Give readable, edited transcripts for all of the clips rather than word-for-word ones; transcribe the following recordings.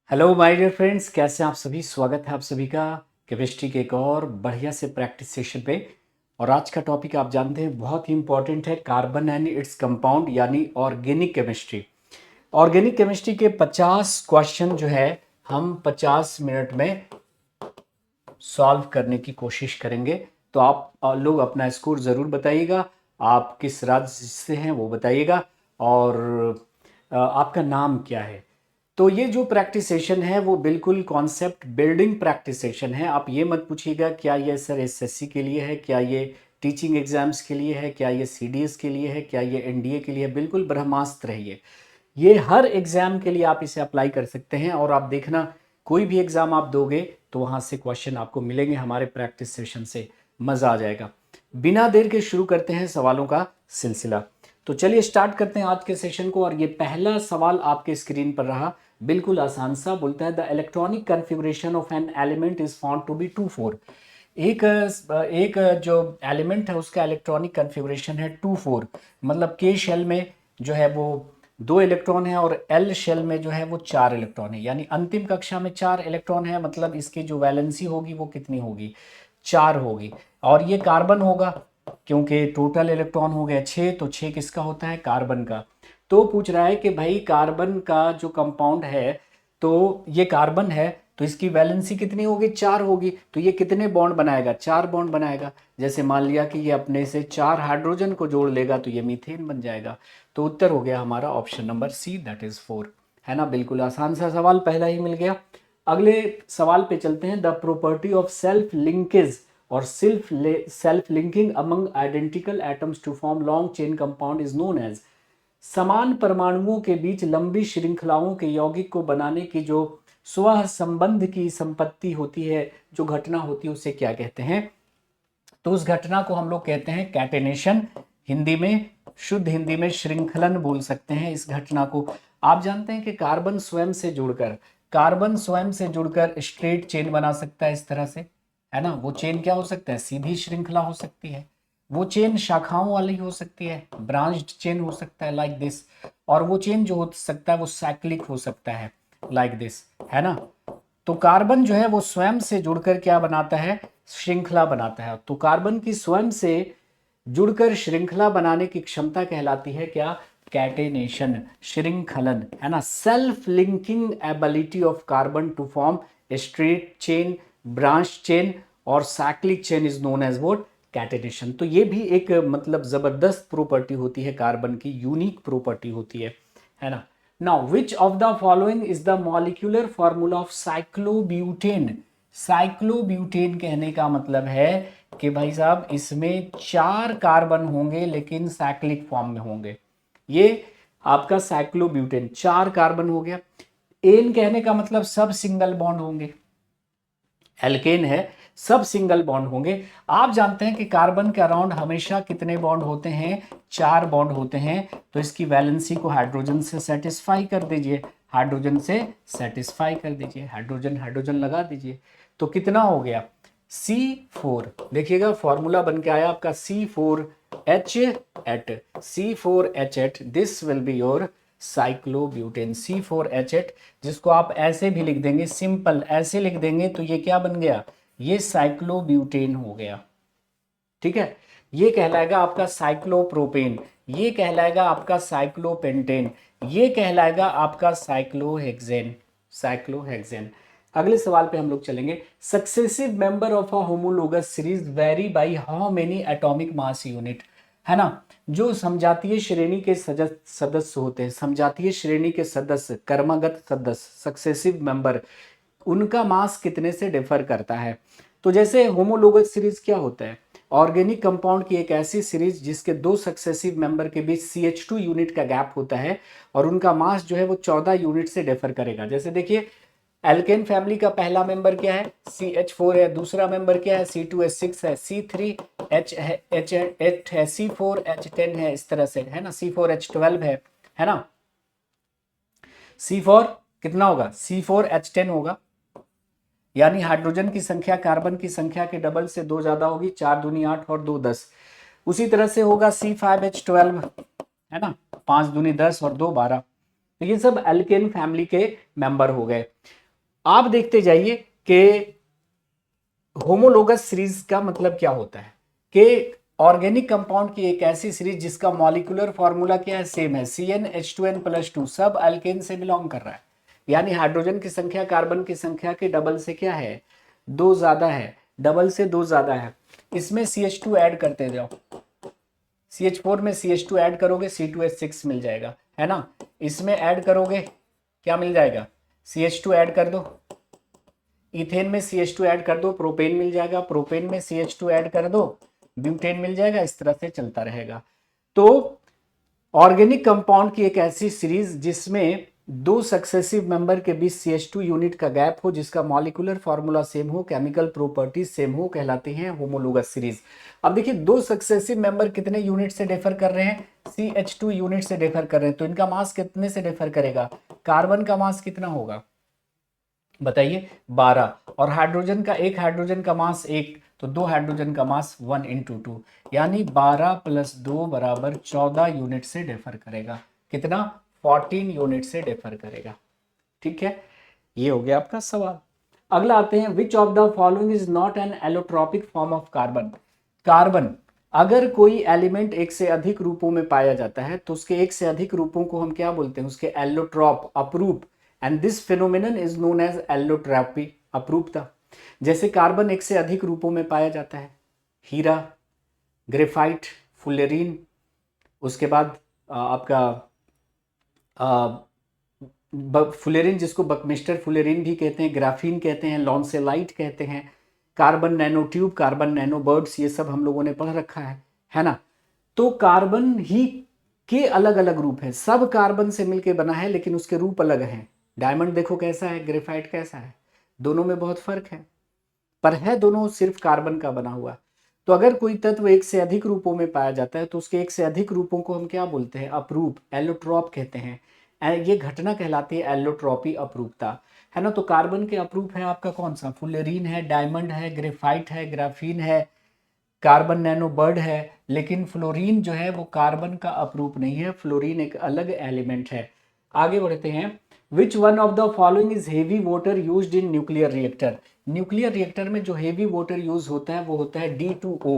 Hello my dear friends, कैसे हैं आप सभी। स्वागत है आप सभी का केमिस्ट्री के एक और बढ़िया से प्रैक्टिस सेशन पे। और आज का टॉपिक आप जानते हैं बहुत ही इंपॉर्टेंट है, कार्बन एंड इट्स कंपाउंड यानी ऑर्गेनिक केमिस्ट्री। ऑर्गेनिक केमिस्ट्री के 50 क्वेश्चन जो है हम 50 मिनट में सॉल्व करने की कोशिश करेंगे। तो आप लोग अपना स्कोर ज़रूर बताइएगा, आप किस राज्य से हैं वो बताइएगा, और आपका नाम क्या है। तो ये जो प्रैक्टिस सेशन है वो बिल्कुल कॉन्सेप्ट बिल्डिंग प्रैक्टिस सेशन है। आप ये मत पूछिएगा क्या ये सर एसएससी के लिए है, क्या ये टीचिंग एग्जाम्स के लिए है, क्या ये सीडीएस के लिए है, क्या ये एनडीए के लिए है। बिल्कुल ब्रह्मास्त्र है ये हर एग्जाम के लिए आप इसे अप्लाई कर सकते हैं। और आप देखना, कोई भी एग्जाम आप दोगे तो वहां से क्वेश्चन आपको मिलेंगे हमारे प्रैक्टिस सेशन से। मजा आ जाएगा। बिना देर के शुरू करते हैं सवालों का सिलसिला। तो चलिए स्टार्ट करते हैं आज के सेशन को। और ये पहला सवाल आपके स्क्रीन पर रहा, बिल्कुल आसान सा। बोलता है the electronic configuration of an element is found to be 2,4। एक एक जो एलिमेंट है उसका इलेक्ट्रॉनिक कन्फिगुरेशन है 2,4। मतलब के शेल में जो है वो 2 इलेक्ट्रॉन है और एल शेल में जो है वो 4 इलेक्ट्रॉन है। यानी अंतिम कक्षा में 4 इलेक्ट्रॉन है, मतलब इसकी जो वैलेंसी होगी वो कितनी होगी, 4 होगी। और ये कार्बन होगा, क्योंकि टोटल इलेक्ट्रॉन हो गया 6, तो 6 किसका होता है, कार्बन का। तो पूछ रहा है कि भाई कार्बन का जो कंपाउंड है, तो ये कार्बन है तो इसकी वैलेंसी कितनी होगी, 4 होगी। तो ये कितने बॉन्ड बनाएगा, 4 बॉन्ड बनाएगा। जैसे मान लिया कि ये अपने से 4 हाइड्रोजन को जोड़ लेगा तो ये मीथेन बन जाएगा। तो उत्तर हो गया हमारा option number C, that is 4। है ना, बिल्कुल आसान सा सवाल पहला ही मिल गया। अगले सवाल पे चलते हैं। The property of self linkage और self linking among identical atoms to form long chain compound is known as. समान परमाणुओं के बीच लंबी श्रृंखलाओं के यौगिक को बनाने की जो स्व संबंध की संपत्ति होती है, जो घटना होती है, उसे क्या कहते हैं। तो उस घटना को हम लोग कहते हैं कैटेनेशन। हिंदी में, शुद्ध हिंदी में श्रृंखलन बोल सकते हैं इस घटना को। आप जानते हैं कि कार्बन स्वयं से जुड़कर स्ट्रेट चेन बना सकता है इस तरह से। है ना, वो चेन क्या हो सकता है, सीधी श्रृंखला हो सकती है। वो चेन शाखाओं वाली हो सकती है, ब्रांच्ड चेन हो सकता है लाइक दिस। और वो चेन जो हो सकता है वो साइक्लिक हो सकता है लाइक दिस। है ना, तो कार्बन जो है वो स्वयं से जुड़कर क्या बनाता है, श्रृंखला बनाता है। तो कार्बन की स्वयं से जुड़कर श्रृंखला बनाने की क्षमता कहलाती है क्या, कैटेनेशन, श्रृंखलन। है ना, self linking ability of carbon to form straight chain, branch chain और cyclic chain is known as what, catenation. तो ये भी एक मतलब जबरदस्त प्रॉपर्टी होती है कार्बन की, यूनिक प्रॉपर्टी होती है ना। Now which of the following is the molecular formula of cyclobutane. Cyclobutane कहने का मतलब है कि भाई साहब इसमें 4 कार्बन होंगे लेकिन साइक्लिक फॉर्म में होंगे। ये आपका साइक्लोब्यूटेन 4 कार्बन हो गया। एन कहने का मतलब सब सिंगल बॉन्ड होंगे। एल्केन है, सब सिंगल बॉन्ड होंगे। आप जानते हैं कि कार्बन के अराउंड हमेशा कितने बॉन्ड होते हैं, 4 बॉन्ड होते हैं। तो इसकी वैलेंसी को हाइड्रोजन से सेटिस्फाई कर दीजिए, हाइड्रोजन से सेटिस्फाई कर दीजिए, हाइड्रोजन हाइड्रोजन लगा दीजिए। तो कितना हो गया, C4। देखिएगा फॉर्मूला बन के आया आपका C4H8। C4H8, this will be your cyclobutane, C4H8। जिसको आप ऐसे भी लिख देंगे, सिंपल ऐसे लिख देंगे तो ये क्या बन गया, ये साइक्लोब्यूटेन हो गया। ठीक है, ये कहलाएगा आपका साइक्लोप्रोपेन, ये कहलाएगा आपका साइक्लोपेंटेन, ये कहलाएगा आपका साइक्लोहेक्सेन, साइक्लोहेक्सेन। अगले सवाल पे हम लोग चलेंगे। Successive member of a homologous series very by how many atomic mass unit. है ना, जो समजातीय श्रेणी के सदस्य होते हैं, समजातीय श्रेणी के सदस्य, कर्मगत सदस्य, सक्सेसिव मेंबर, उनका मास कितने से डिफर करता है। तो जैसे होमोलोगस सीरीज क्या होता है, ऑर्गेनिक कंपाउंड की एक ऐसी सीरीज जिसके 2 सक्सेसिव मेंबर के बीच CH2 यूनिट का गैप होता है और उनका मास जो है वो 14 यूनिट से डिफर करेगा। जैसे देखिए, एल्केन फैमिली का पहला मेंबर क्या है, CH4 है, दूसरा मेंबर क्या है, C2H6 है, C3H8 है, C4H10 है, इस तरह से। है ना, C4H12 है ना। C4 कितना होगा, C4H10 होगा। यानी हाइड्रोजन की संख्या कार्बन की संख्या के डबल से 2 ज्यादा होगी, 4 दूनी 8 और 2 10। उसी तरह से होगा C5H12, है ना, 5 दूनी 10 और 2 12। तो ये सब एल्केन फैमिली के मेंबर हो गए। आप देखते जाइए कि होमोलोगस सीरीज का मतलब क्या होता है कि ऑर्गेनिक कंपाउंड की एक ऐसी सीरीज जिसका मॉलिक्यूलर फॉर्मूला क्या है, सेम है, CnH2n+2, सब एल्केन से बिलोंग कर रहा है। यानी हाइड्रोजन की संख्या कार्बन की संख्या के डबल से क्या है, 2 ज्यादा है, डबल से 2 ज्यादा है। इसमें CH2 ऐड करते जाओ, CH4 में CH2 ऐड करोगे C2H6 मिल जाएगा, है ना। इसमें ऐड करोगे क्या मिल जाएगा, CH2 ऐड कर दो, इथेन में CH2 ऐड कर दो, प्रोपेन मिल जाएगा, प्रोपेन में CH2 ऐड कर दो, ब्यूटेन मिल जाएगा। इस तरह से चलता रहेगा। तो ऑर्गेनिक कंपाउंड की एक ऐसी सीरीज जिसमें 2 सक्सेसिव मेंबर के बीच CH2 यूनिट का गैप हो, जिसका मॉलिक्यूलर फॉर्मूला सेम हो, केमिकल प्रॉपर्टीज सेम हो, कहलाती है होमोलोगस सीरीज। अब देखिए 2 सक्सेसिव मेंबर कितने यूनिट से डिफर कर रहे हैं, CH2 यूनिट से डिफर कर रहे हैं, तो इनका मास कितने से डिफर करेगा, कार्बन का मास कितना होगा बताइए, 12, और हाइड्रोजन का, एक हाइड्रोजन का मास 1, तो 2 हाइड्रोजन का मास 1 × 2, यानी 12 + 2 बराबर 14 यूनिट से डिफर करेगा। कितना, 14 यूनिट से डिफर करेगा। ठीक है, ये हो गया आपका सवाल। अगला आते हैं, which of the following is not an allotropic form of carbon. Carbon, अगर कोई एलिमेंट एक से अधिक रूपों में पाया जाता है तो उसके एक से अधिक रूपों को हम क्या बोलते हैं, उसके एलोट्रॉप, अपरूप, and this phenomenon is known as allotropy, अपरूपता। जैसे कार्बन एक से अधिक रूपों में पाया जाता है, हीरा, ग्रेफाइट, फुलेरीन, उसके बाद आपका फुलेरिन जिसको बकमिस्टर फुलेरिन भी कहते हैं, ग्राफीन कहते हैं, लॉन्सेलाइट कहते हैं, carbon nano tube, carbon nano birds, ये सब हम लोगों ने पढ़ रखा है ना। तो कार्बन ही के अलग अलग रूप हैं, सब कार्बन से मिलकर बना है लेकिन उसके रूप अलग हैं। डायमंड देखो कैसा है, ग्रेफाइट कैसा है, दोनों में बहुत फर्क है, पर है दोनों सिर्फ कार्बन का बना हुआ। तो अगर कोई तत्व एक से अधिक रूपों में पाया जाता है तो उसके एक से अधिक रूपों को हम क्या बोलते हैं, अपरूप, एलोट्रॉप कहते हैं। ये घटना कहलाती है एलोट्रॉपी, अपरूपता, है ना। तो कार्बन के अपरूप है आपका कौन सा, फुलेरीन है, डायमंड है, ग्रेफाइट है, ग्राफीन है, कार्बन नैनो बर्ड है। लेकिन फ्लोरीन जो है वो कार्बन का अपरूप नहीं है, फ्लोरीन एक अलग एलिमेंट है। आगे बढ़ते हैं, which one of the following is heavy water used in nuclear reactor. Nuclear reactor में जो हेवी वाटर यूज होता है वो होता है D2O,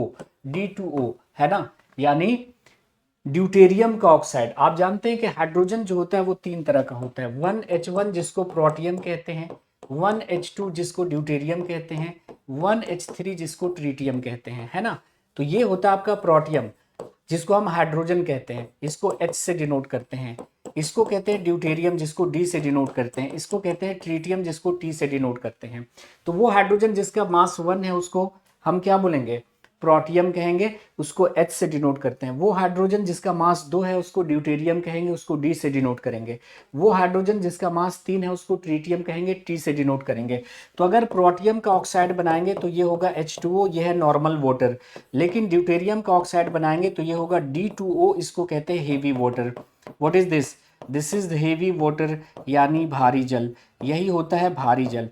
D2O, है ना, यानी ड्यूटेरियम का ऑक्साइड। आप जानते हैं कि हाइड्रोजन जो होता है वो 3 तरह का होता है, 1H1 जिसको प्रोटियम कहते हैं, 1H2 जिसको ड्यूटेरियम कहते हैं, 1H3 जिसको ट्रीटियम कहते हैं, है ना। तो ये होता है आपका प्रोटियम, जिसको हम हाइड्रोजन कहते हैं, इसको H से डिनोट करते हैं। इसको कहते हैं ड्यूटेरियम जिसको D से डिनोट करते हैं। इसको कहते हैं ट्रीटियम जिसको T से डिनोट करते हैं। तो वो हाइड्रोजन जिसका मास 1 है उसको हम क्या बोलेंगे, प्रोटियम कहेंगे, उसको H से डिनोट करते हैं। वो हाइड्रोजन जिसका मास 2 है उसको ड्यूटेरियम कहेंगे, उसको D से डिनोट करेंगे। वो हाइड्रोजन जिसका मास 3 है उसको ट्रीटियम कहेंगे, T से डिनोट करेंगे। तो अगर प्रोटियम का ऑक्साइड बनाएंगे तो ये होगा H2O, ये है नॉर्मल वाटर। लेकिन ड्यूटेरियम का ऑक्साइड बनाएंगे तो ये होगा D2O, इसको कहते हैं heavy water. What is this, this is the heavy water, यानी भारी जल, यही होता है भारी जल।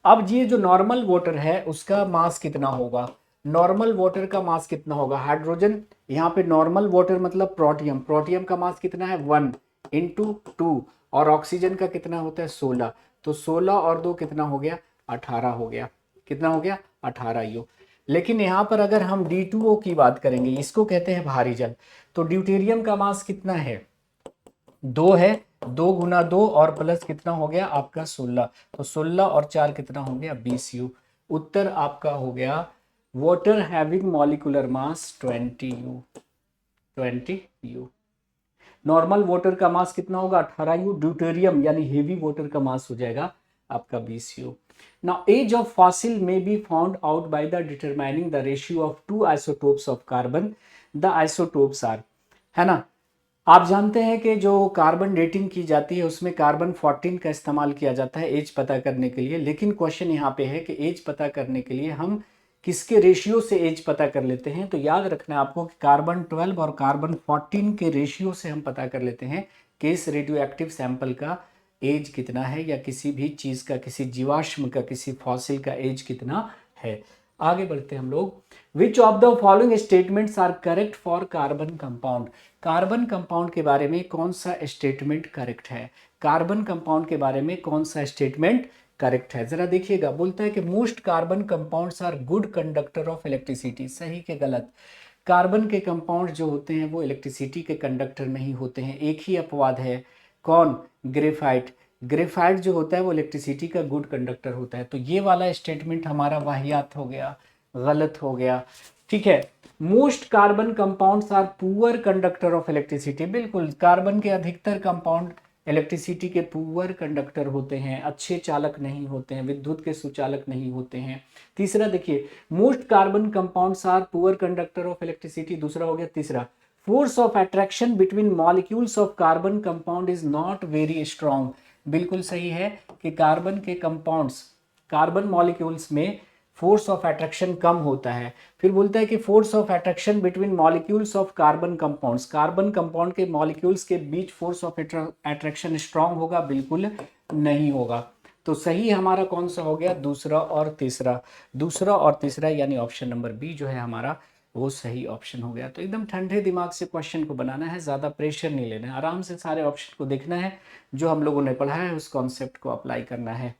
अब ये जो नॉर्मल वाटर है उसका मास कितना होगा, नॉर्मल वाटर का मास कितना होगा, हाइड्रोजन, यहाँ पे नॉर्मल वाटर मतलब प्रोटियम, प्रोटियम का मास कितना है 1 × 2, और ऑक्सीजन का कितना होता है 16, तो 16 और 2 कितना हो गया, 18 हो गया। कितना हो गया, 18 यू। लेकिन यहाँ पर अगर हम D2O की बात करेंगे, इसको कहते हैं भारी जल, तो ड्यूटेरियम का मास कितना है, 2 है, 2 × 2 और प्लस कितना हो गया आपका 16, तो 16 और 4 कितना हो गया 20 यू। उत्तर आपका हो गया water having molecular mass 20 u, 20 u. Normal water का मास कितना होगा 18 यू, ड्यूटेरियम यानी हेवी वाटर का मास हो जाएगा आपका 20 u. Now age of fossil may be found out by the determining the ratio of 2 isotopes of carbon, the isotopes are, है ना। आप जानते हैं कि जो कार्बन डेटिंग की जाती है उसमें कार्बन 14 का इस्तेमाल किया जाता है एज पता करने के लिए। लेकिन क्वेश्चन यहाँ पे है कि एज पता करने के लिए हम किसके रेशियो से एज पता कर लेते हैं। तो याद रखना है आपको कि कार्बन 12 और कार्बन 14 के रेशियो से हम पता कर लेते हैं कि इस रेडियो एक्टिव सैंपल का एज कितना है, या किसी भी चीज़ का, किसी जीवाश्म का, किसी फॉसिल का एज कितना है। आगे बढ़ते हैं हम लोग, which of the following statements are correct for carbon compound. Carbon compound के बारे में कौन सा स्टेटमेंट करेक्ट है, कार्बन कंपाउंड के बारे में कौन सा स्टेटमेंट करेक्ट है, जरा देखिएगा। बोलता है कि most carbon compounds are good conductor of electricity, सही के गलत? कार्बन के कंपाउंड जो होते हैं वो इलेक्ट्रिसिटी के कंडक्टर नहीं होते हैं। एक ही अपवाद है, कौन? ग्रेफाइट। ग्रेफाइट जो होता है वो इलेक्ट्रिसिटी का गुड कंडक्टर होता है। तो ये वाला स्टेटमेंट हमारा वाहियात हो गया, गलत हो गया। ठीक है। Most carbon compounds are poor conductor of electricity, बिल्कुल कार्बन के अधिकतर कंपाउंड इलेक्ट्रिसिटी के पुअर कंडक्टर होते हैं, अच्छे चालक नहीं होते हैं, विद्युत के सुचालक नहीं होते हैं। तीसरा देखिए, most carbon compounds are poor conductor of electricity, दूसरा हो गया। तीसरा, force of attraction between molecules of carbon compound is not very strong, बिल्कुल सही है कि कार्बन के कंपाउंड्स, कार्बन मॉलिक्यूल्स में फोर्स ऑफ अट्रैक्शन कम होता है। फिर बोलता है कि force of attraction between molecules of carbon compounds, carbon compound के मॉलिक्यूल्स के बीच फोर्स ऑफ अट्रैक्शन स्ट्रांग होगा, बिल्कुल नहीं होगा। तो सही हमारा कौन सा हो गया? दूसरा और तीसरा, दूसरा और तीसरा यानी ऑप्शन नंबर बी जो है हमारा वो सही ऑप्शन हो गया। तो एकदम ठंडे दिमाग से क्वेश्चन को बनाना है, ज़्यादा प्रेशर नहीं लेना है, आराम से सारे ऑप्शन को देखना है, जो हम लोगों ने पढ़ा है उस कॉन्सेप्ट को अप्लाई करना है।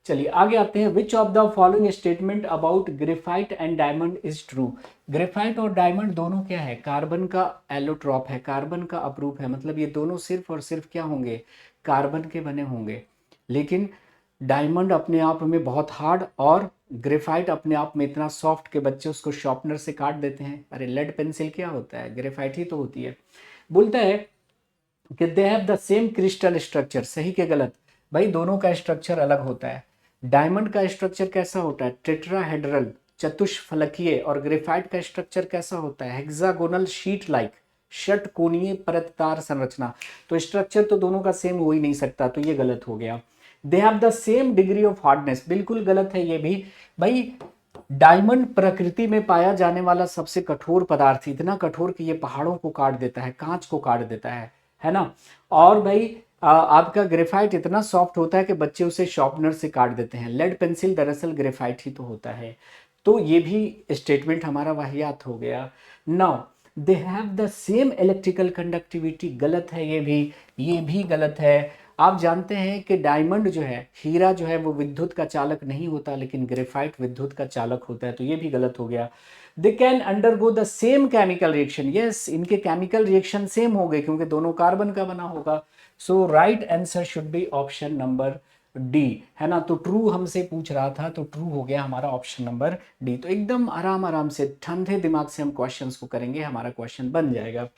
चलिए आगे आते हैं। Which of the following statement about graphite and diamond is true? Graphite और डायमंड दोनों क्या है? कार्बन का एलोट्रॉप है, कार्बन का अपरूप है, मतलब ये दोनों सिर्फ और सिर्फ क्या होंगे? कार्बन के बने होंगे। लेकिन डायमंड अपने आप में बहुत हार्ड और ग्रेफाइट अपने आप में इतना सॉफ्ट कि बच्चे उसको शार्पनर से काट देते हैं। अरे लेड पेंसिल क्या होता है? ग्रेफाइट ही तो होती है। बोलता है कि they have the same crystal structure, सही के गलत? भाई दोनों का स्ट्रक्चर अलग होता है। डायमंड का स्ट्रक्चर कैसा होता है? टेट्राहेड्रल, चतुष्फलकीय, और ग्रेफाइट का स्ट्रक्चर कैसा होता है? हेक्सागोनल शीट लाइक, षटकोणीय परतदार संरचना। तो स्ट्रक्चर तो दोनों का सेम हो ही नहीं सकता, तो ये गलत हो गया। They have the same degree of hardness, बिल्कुल गलत है ये भी। भाई डायमंड प्रकृति में पाया जाने वाला सबसे कठोर पदार्थ, इतना कठोर कि ये पहाड़ों को काट देता है, कांच को काट देता है ना। और भाई आपका ग्रेफाइट इतना सॉफ्ट होता है कि बच्चे उसे शार्पनर से काट देते हैं। लेड पेंसिल दरअसल ग्रेफाइट ही तो होता है। तो ये भी स्टेटमेंट हमारा वाहियात हो गया। Now they have the same electrical conductivity, गलत है ये भी गलत है। आप जानते हैं कि डायमंड जो है, हीरा जो है, वो विद्युत का चालक नहीं होता, लेकिन ग्रेफाइट विद्युत का चालक होता है, तो ये भी गलत हो गया। They can undergo the same chemical reaction, yes इनके केमिकल रिएक्शन सेम हो गए क्योंकि दोनों कार्बन का बना होगा। So right answer should be option number D, है ना। तो ट्रू हमसे पूछ रहा था, तो ट्रू हो गया हमारा ऑप्शन नंबर डी। तो एकदम आराम आराम से ठंडे दिमाग से हम क्वेश्चंस को करेंगे, हमारा क्वेश्चन बन जाएगा।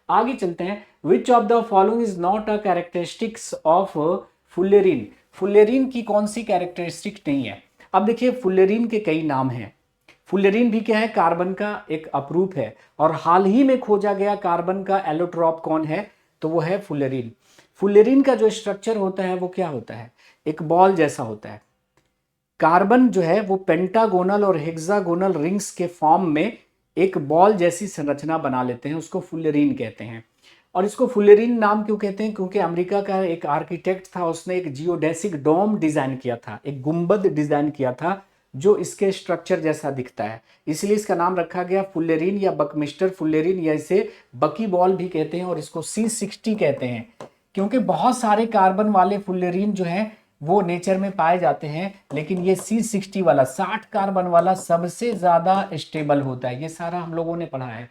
आगे चलते हैं। Which of the following is not a characteristics of fullerene? Fullerene की कौन सी कैरेक्टरिस्टिक नहीं है? अब देखिए फुलेरिन के कई नाम हैं। फुलेरिन भी क्या है? कार्बन का एक अपरूप है, और हाल ही में खोजा गया कार्बन का एलोट्रॉप कौन है? तो वो है फुलेरिन। फुलेरिन का जो स्ट्रक्चर होता है वो क्या होता है? एक बॉल जैसा होता है। कार्बन जो है वो पेंटागोनल और हेक्सागोनल रिंग्स के फॉर्म में एक बॉल जैसी संरचना बना लेते हैं, उसको फुलेरिन कहते हैं। और इसको फुलेरिन नाम क्यों कहते हैं? क्योंकि अमेरिका का एक आर्किटेक्ट था, उसने एक जियोडेसिक डोम डिजाइन किया था, एक गुंबद डिजाइन किया था जो इसके स्ट्रक्चर जैसा दिखता है, इसलिए इसका नाम रखा गया फुलेरिन या बकमिस्टर फुलेरिन, या इसे बकी बॉल भी कहते हैं, और इसको C60 कहते हैं, क्योंकि बहुत सारे कार्बन वाले फुलेरिन जो है वो नेचर में पाए जाते हैं, लेकिन ये C60 वाला 60 कार्बन वाला सबसे ज्यादा स्टेबल होता है। ये सारा हम लोगों ने पढ़ा है।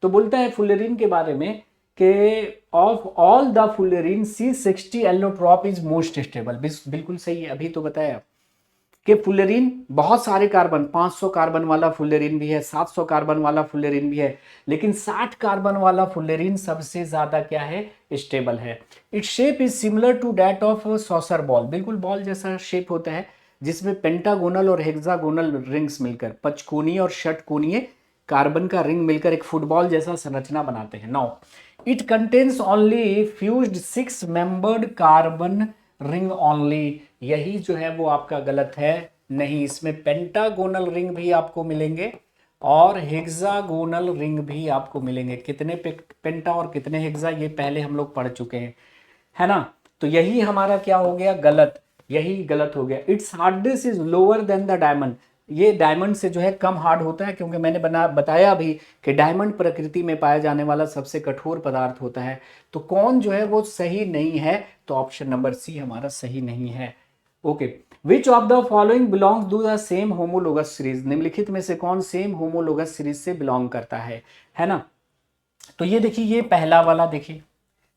तो बोलता है फुलेरिन के बारे में कि of all the fullerene C60 allotrope is most stable, बिल्कुल सही है। अभी तो बताया कि फुलेरिन बहुत सारे कार्बन, 500 कार्बन वाला फुलेरिन भी है, 700 कार्बन वाला फुलेरिन भी है, लेकिन 60 कार्बन वाला फुलेरिन सबसे ज्यादा क्या है? स्टेबल है। Its shape is similar to that of saucer ball, बिल्कुल बॉल जैसा शेप होता है, जिसमें पेंटागोनल और हेक्सागोनल रिंग्स मिलकर, पचकोणीय और षटकोणीय कार्बन का रिंग मिलकर एक फुटबॉल जैसा संरचना बनाते हैं। Now it contains only fused 6 membered carbon ring only, यही जो है वो आपका गलत है। नहीं, इसमें पेंटागोनल रिंग भी आपको मिलेंगे और हेक्सागोनल रिंग भी आपको मिलेंगे। कितने पेंटा और कितने हेक्सा ये पहले हम लोग पढ़ चुके हैं, है ना। तो यही हमारा क्या हो गया? गलत, यही गलत हो गया। It's hardness is lower than the diamond, ये डायमंड से जो है कम हार्ड होता है, क्योंकि मैंने बताया अभी कि डायमंड प्रकृति में पाया जाने वाला सबसे कठोर पदार्थ होता है। तो कौन जो है वो सही नहीं है, तो ऑप्शन नंबर सी हमारा सही नहीं है। Okay, which of the following belongs to the same homologous series, निम्नलिखित में से कौन सेम होमोलोगस सीरीज से बिलोंग करता है ना। तो ये देखिए, ये पहला वाला देखिए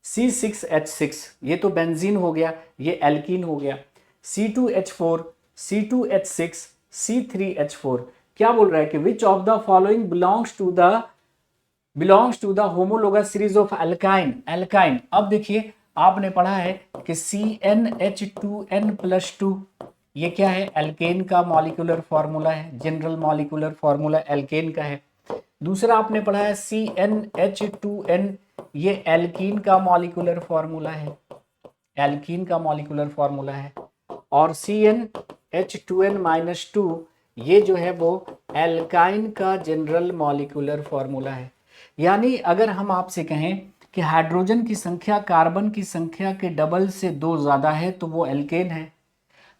C6H6, ये तो बेंजीन हो गया, ये एल्कीन हो गया। C2H4, C2H6, C3H4, क्या बोल रहा है कि which of the following belongs to the homologous series of alkyne. Alkyne, अब देखिए आपने पढ़ा है कि CnH2n+2, ये क्या है, एल्केन का मॉलिक्यूलर फॉर्मूला है, जनरल मॉलिक्यूलर फॉर्मूला एल्केन का है। दूसरा आपने पढ़ा है CnH2n, ये एल्कीन का मॉलिक्यूलर फॉर्मूला है, एल्कीन का मॉलिक्यूलर फॉर्मूला है। और CnH2n-2, ये जो है वो एल्काइन का जनरल मॉलिक्यूलर फॉर्मूला है। यानी अगर हम आपसे कहें कि हाइड्रोजन की संख्या कार्बन की संख्या के डबल से 2 ज्यादा है तो वो एल्केन है।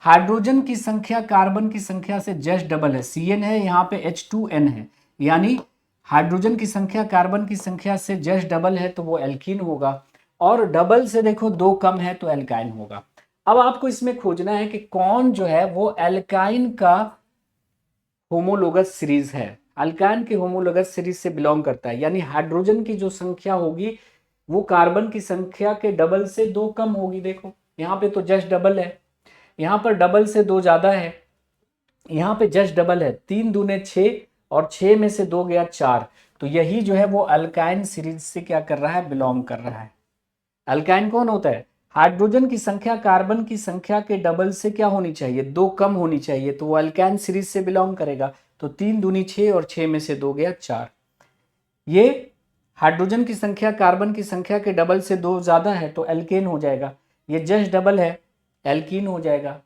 हाइड्रोजन की संख्या कार्बन की संख्या से जस्ट डबल है, Cn है, यहाँ पे H2n है, यानी हाइड्रोजन की संख्या कार्बन की संख्या से जस्ट डबल है तो वो एल्कीन होगा, और डबल से देखो 2 कम है तो एल्काइन होगा। अब आपको इसमें खोजना है कि कौन जो है वो एल्काइन का होमोलोगस सीरीज है, अल्काइन के होमोलोगस सीरीज से बिलोंग करता है, यानी हाइड्रोजन की जो संख्या होगी वो कार्बन की संख्या के डबल से 2 कम होगी। देखो यहाँ पे तो जस्ट डबल है, यहाँ पर डबल से 2 ज्यादा है, यहाँ पे जस्ट डबल है, 3 दूने 6 और 6 में से 2 गया 4, तो यही जो है वो अल्काइन सीरीज से क्या कर रहा है, बिलोंग कर रहा है। अल्काइन कौन होता है, हाइड्रोजन की संख्या कार्बन की संख्या के डबल से क्या होनी चाहिए, 2 कम होनी चाहिए, तो वो अल्काइन सीरीज से बिलोंग करेगा। तो 3 दूनी 6 और 6 में से 2 गया 4, ये हाइड्रोजन की संख्या कार्बन की संख्या के डबल से 2 ज्यादा है तो एल्केन हो जाएगा, ये जस्ट डबल है, एल्कीन हो जाएगा।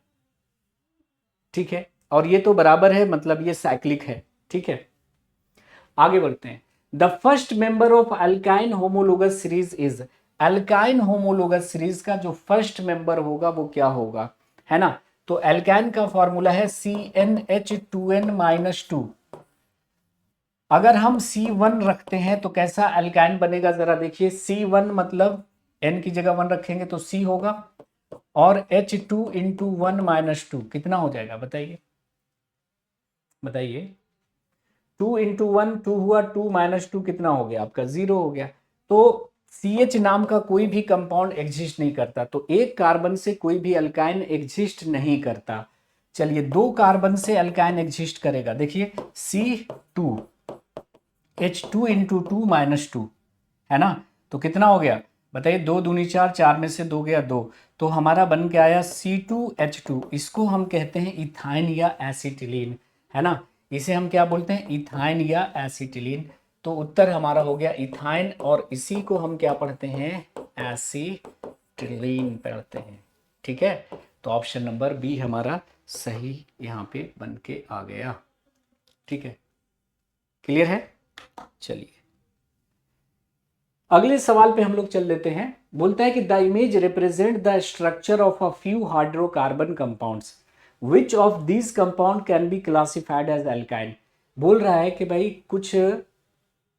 ठीक है, और ये तो बराबर है, मतलब ये साइक्लिक है। ठीक है, आगे बढ़ते हैं। The first member of alkyne homologous series is, alkyne homologous series का जो फर्स्ट मेंबर होगा वो क्या होगा, है ना। तो अल्काइन का फॉर्मूला है CnH2n-2। अगर हम C1 रखते हैं तो कैसा अल्काइन बनेगा, जरा देखिए। C1 मतलब N की जगह 1 रखेंगे तो C होगा, और H2 × 1 - 2 कितना हो जाएगा, बताइए बताइए। 2 × 1 2 हुआ, 2 - 2 कितना हो गया आपका, 0 हो गया। तो CH नाम का कोई भी कंपाउंड एग्जिस्ट नहीं करता, तो एक कार्बन से कोई भी अल्काइन एग्जिस्ट नहीं करता। चलिए 2 कार्बन से अल्काइन एग्जिस्ट करेगा, देखिए C2 H2 × 2 - 2, है ना। तो कितना हो गया बताइए, 2 दूनी 4, 4 में से 2 गया 2, तो हमारा बन के आया C2H2। इसको हम कहते हैं इथाइन या एसिटिलीन, है ना। इसे हम क्या बोलते हैं, इथाइन या एसिटिलीन। तो उत्तर हमारा हो गया इथाइन, और इसी को हम क्या पढ़ते हैं, एसिटिलीन पढ़ते हैं। ठीक है, तो ऑप्शन नंबर बी हमारा सही यहाँ पे बन के आ गया। ठीक है, क्लियर है। चलिए अगले सवाल पे हम लोग चल लेते हैं। बोलता है कि the image represent the structure of a few hydrocarbon compounds, which of these compound can be classified as alkyne. बोल रहा है कि भाई कुछ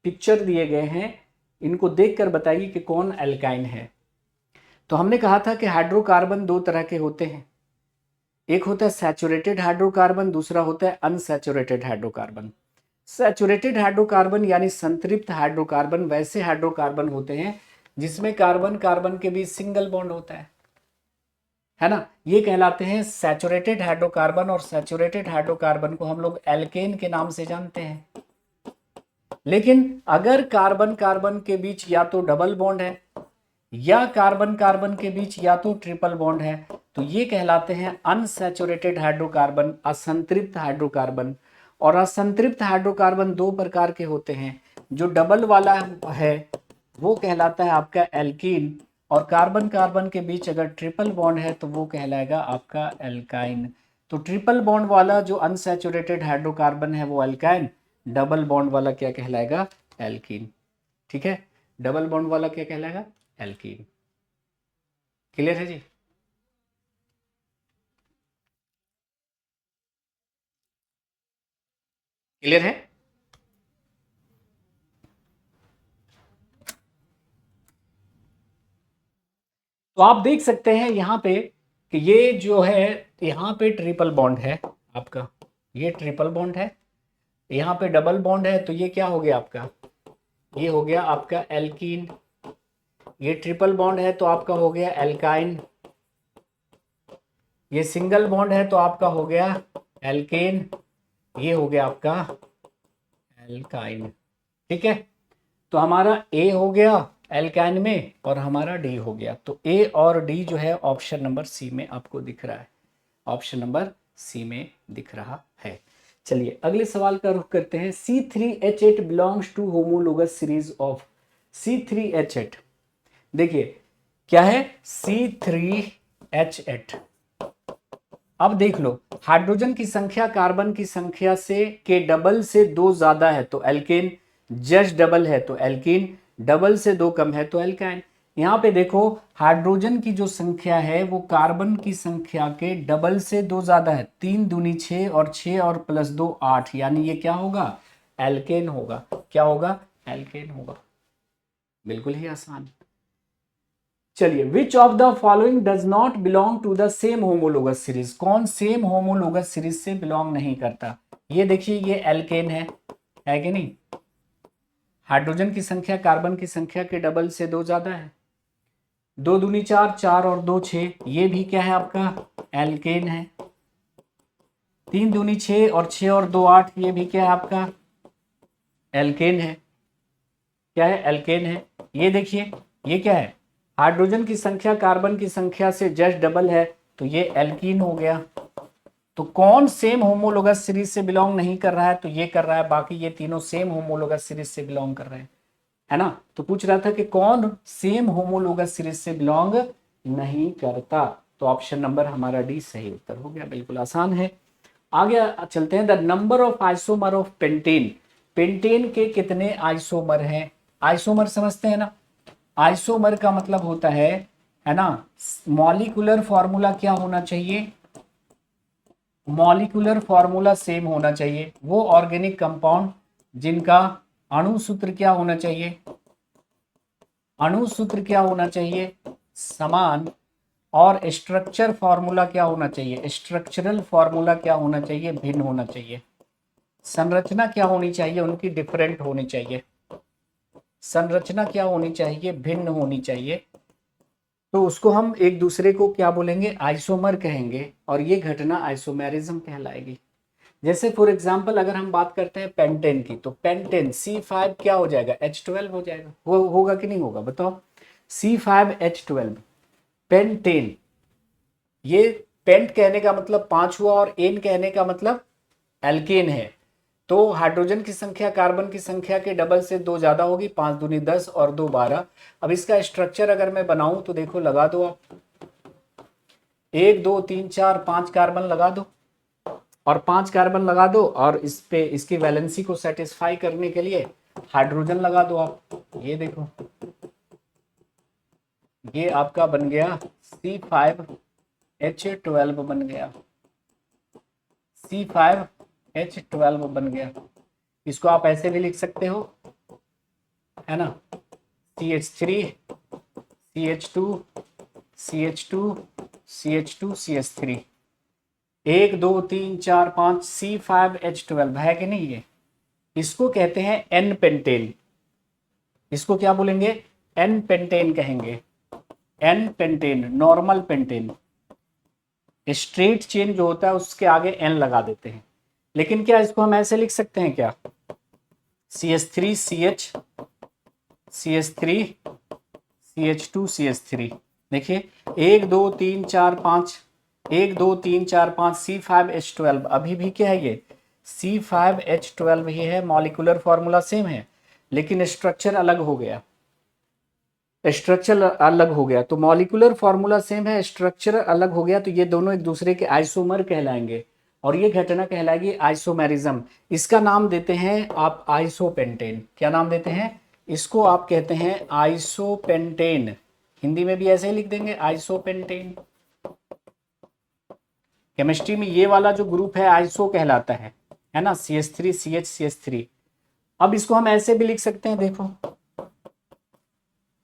पिक्चर दिए गए हैं, इनको देखकर बताइए कि कौन अल्काइन है। तो हमने कहा था कि हाइड्रोकार्बन 2 तरह के होते हैं, एक होता है सैचुरेटेड हाइड्रोकार्बन, दूसरा होता है अनसैचुरेटेड हाइड्रोकार्बन। सैचुरेटेड हाइड्रोकार्बन यानी संतृप्त हाइड्रोकार्बन वैसे हाइड्रोकार्बन होते हैं जिसमें कार्बन कार्बन के बीच सिंगल बॉन्ड होता है ना, ये कहलाते हैं सैचुरेटेड हाइड्रोकार्बन। और सैचुरेटेड हाइड्रोकार्बन को हम लोग एल्केन के नाम से जानते हैं। लेकिन अगर कार्बन कार्बन के बीच या तो डबल बॉन्ड है या कार्बन कार्बन के बीच या तो ट्रिपल बॉन्ड है, तो ये कहलाते हैं अनसैचुरेटेड हाइड्रोकार्बन, असंतृप्त हाइड्रोकार्बन। और असंतृप्त हाइड्रोकार्बन 2 प्रकार के होते हैं, जो डबल वाला है वो कहलाता है आपका एल्कीन, और कार्बन कार्बन के बीच अगर ट्रिपल बॉन्ड है तो वो कहलाएगा आपका एल्काइन। तो ट्रिपल बॉन्ड वाला जो अनसैचुरेटेड हाइड्रोकार्बन है वो एल्काइन, डबल बॉन्ड वाला क्या कहलाएगा, एल्कीन। ठीक है, डबल बॉन्ड वाला क्या कहलाएगा, एल्कीन। क्लियर है जी। क्लियर है? तो आप देख सकते हैं यहां पे कि ये जो है, यहाँ पे ट्रिपल बॉन्ड है आपका, ये ट्रिपल बॉन्ड है, यहाँ पे डबल बॉन्ड है, तो ये क्या हो गया आपका, ये हो गया आपका एल्कीन। ये ट्रिपल बॉन्ड है तो आपका हो गया एल्काइन। ये सिंगल बॉन्ड है तो आपका हो गया एल्केन। ये हो गया आपका एल्काइन। ठीक है, तो हमारा ए हो गया एल्काइन में और हमारा डी हो गया। तो ए और डी जो है ऑप्शन नंबर सी में आपको दिख रहा है, ऑप्शन नंबर सी में दिख रहा है। चलिए अगले सवाल का रुख करते हैं। C3H8 belongs to homologous series of. C3H8 देखिए क्या है, C3H8। अब देख लो, हाइड्रोजन की संख्या कार्बन की संख्या से के डबल से दो ज्यादा है तो एल्केन, जस्ट डबल है तो एल्कीन, डबल से दो कम है तो एल्काइन। यहाँ पे देखो हाइड्रोजन की जो संख्या है वो कार्बन की संख्या के डबल से दो ज्यादा है, 3 दूनी 6 और 6 और प्लस 2 8, यानी ये क्या होगा, एल्केन होगा। क्या होगा, एल्केन होगा। बिल्कुल ही आसान। चलिए, which of the following does not belong to the same homologous series. कौन सेम होमोलोगस सीरीज से बिलोंग नहीं करता। ये देखिए ये एल्केन है कि नहीं, हाइड्रोजन की संख्या कार्बन की संख्या के डबल से दो ज्यादा है, 2 दूनी 4, 4 और 2 6, ये भी क्या है आपका, एल्केन है। 3 दूनी 6 और 6 और 2 8, ये भी क्या है आपका, एल्केन है। क्या है, एल्केन है। ये देखिए ये क्या है, हाइड्रोजन की संख्या कार्बन की संख्या से जस्ट डबल है तो ये एल्कीन हो गया। तो कौन सेम होमोलोगस सीरीज से बिलोंग नहीं कर रहा है, तो ये कर रहा है, बाकी ये तीनों सेम होमोलोगस सीरीज से बिलोंग कर रहे हैं, है ना। तो पूछ रहा था कि कौन सेम होमोलोगस सीरीज से बिलोंग नहीं करता, तो ऑप्शन नंबर हमारा डी सही उत्तर हो गया। बिल्कुल आसान है। आगे चलते हैं। The number of isomer of pentane. Pentane के कितने आइसोमर हैं। आइसोमर समझते हैं ना, आइसोमर का मतलब होता है ना, मॉलिक्यूलर फॉर्मूला क्या होना चाहिए, मॉलिक्यूलर फॉर्मूला सेम होना चाहिए। वो ऑर्गेनिक कंपाउंड जिनका अणु सूत्र क्या होना चाहिए, अणु सूत्र क्या होना चाहिए, समान, और स्ट्रक्चर फॉर्मूला क्या होना चाहिए, स्ट्रक्चरल फॉर्मूला क्या होना चाहिए, भिन्न होना चाहिए। संरचना क्या होनी चाहिए उनकी, डिफरेंट होनी चाहिए। संरचना क्या होनी चाहिए, भिन्न होनी चाहिए। तो उसको हम एक दूसरे को क्या बोलेंगे, आइसोमर कहेंगे, और ये घटना आइसोमेरिज्म कहलाएगी। जैसे फॉर एग्जांपल अगर हम बात करते हैं पेंटेन की, तो पेंटेन C5 क्या हो जाएगा, H12 हो जाएगा। होगा कि नहीं होगा बताओ, C5H12 पेंटेन। ये पेंट कहने का मतलब पांच हुआ और एन कहने का मतलब एल्केन है। तो हाइड्रोजन की संख्या कार्बन की संख्या के डबल से दो ज्यादा होगी, 5 दूनी 10 और 2 12। अब इसका स्ट्रक्चर अगर मैं बनाऊं तो देखो, लगा दो आप, 1 2 3 4 5 कार्बन लगा दो, और 5 कार्बन लगा दो, और इस पे इसकी वैलेंसी को सेटिस्फाई करने के लिए हाइड्रोजन लगा दो आप। ये देखो ये आपका बन गया C5H12 बन गया, C5H12 बन गया। इसको आप ऐसे भी लिख सकते हो, है ना, CH3 CH2 CH2 CH2 CH3, 1 2 3 4 5 C5H12 है कि नहीं। ये इसको कहते हैं एन पेंटेन। इसको क्या बोलेंगे, एन पेंटेन कहेंगे, n pentane, normal pentane. Straight chain जो होता है उसके आगे एन लगा देते हैं। लेकिन क्या इसको हम ऐसे लिख सकते हैं क्या, CH3 CH CH3 CH2 CH3। देखिए 1 2 3 4 5, 1 2 3 4 5 C5H12 अभी भी क्या है, ये C5H12 ही है। मॉलिक्यूलर फॉर्मूला सेम है लेकिन स्ट्रक्चर अलग हो गया, स्ट्रक्चर अलग हो गया। तो मॉलिक्यूलर फॉर्मूला सेम है, स्ट्रक्चर अलग हो गया, तो ये दोनों एक दूसरे के आइसोमर कहलाएंगे, और ये घटना कहलाएगी आइसोमेरिज्म। इसका नाम देते हैं आप आइसोपेंटेन। क्या नाम देते हैं, इसको आप कहते हैं आइसोपेंटेन। हिंदी में भी ऐसे ही लिख देंगे, आइसोपेंटेन। केमिस्ट्री में ये वाला जो ग्रुप है आइसो कहलाता है, है ना, CH3 CH CH3। अब इसको हम ऐसे भी लिख सकते हैं, देखो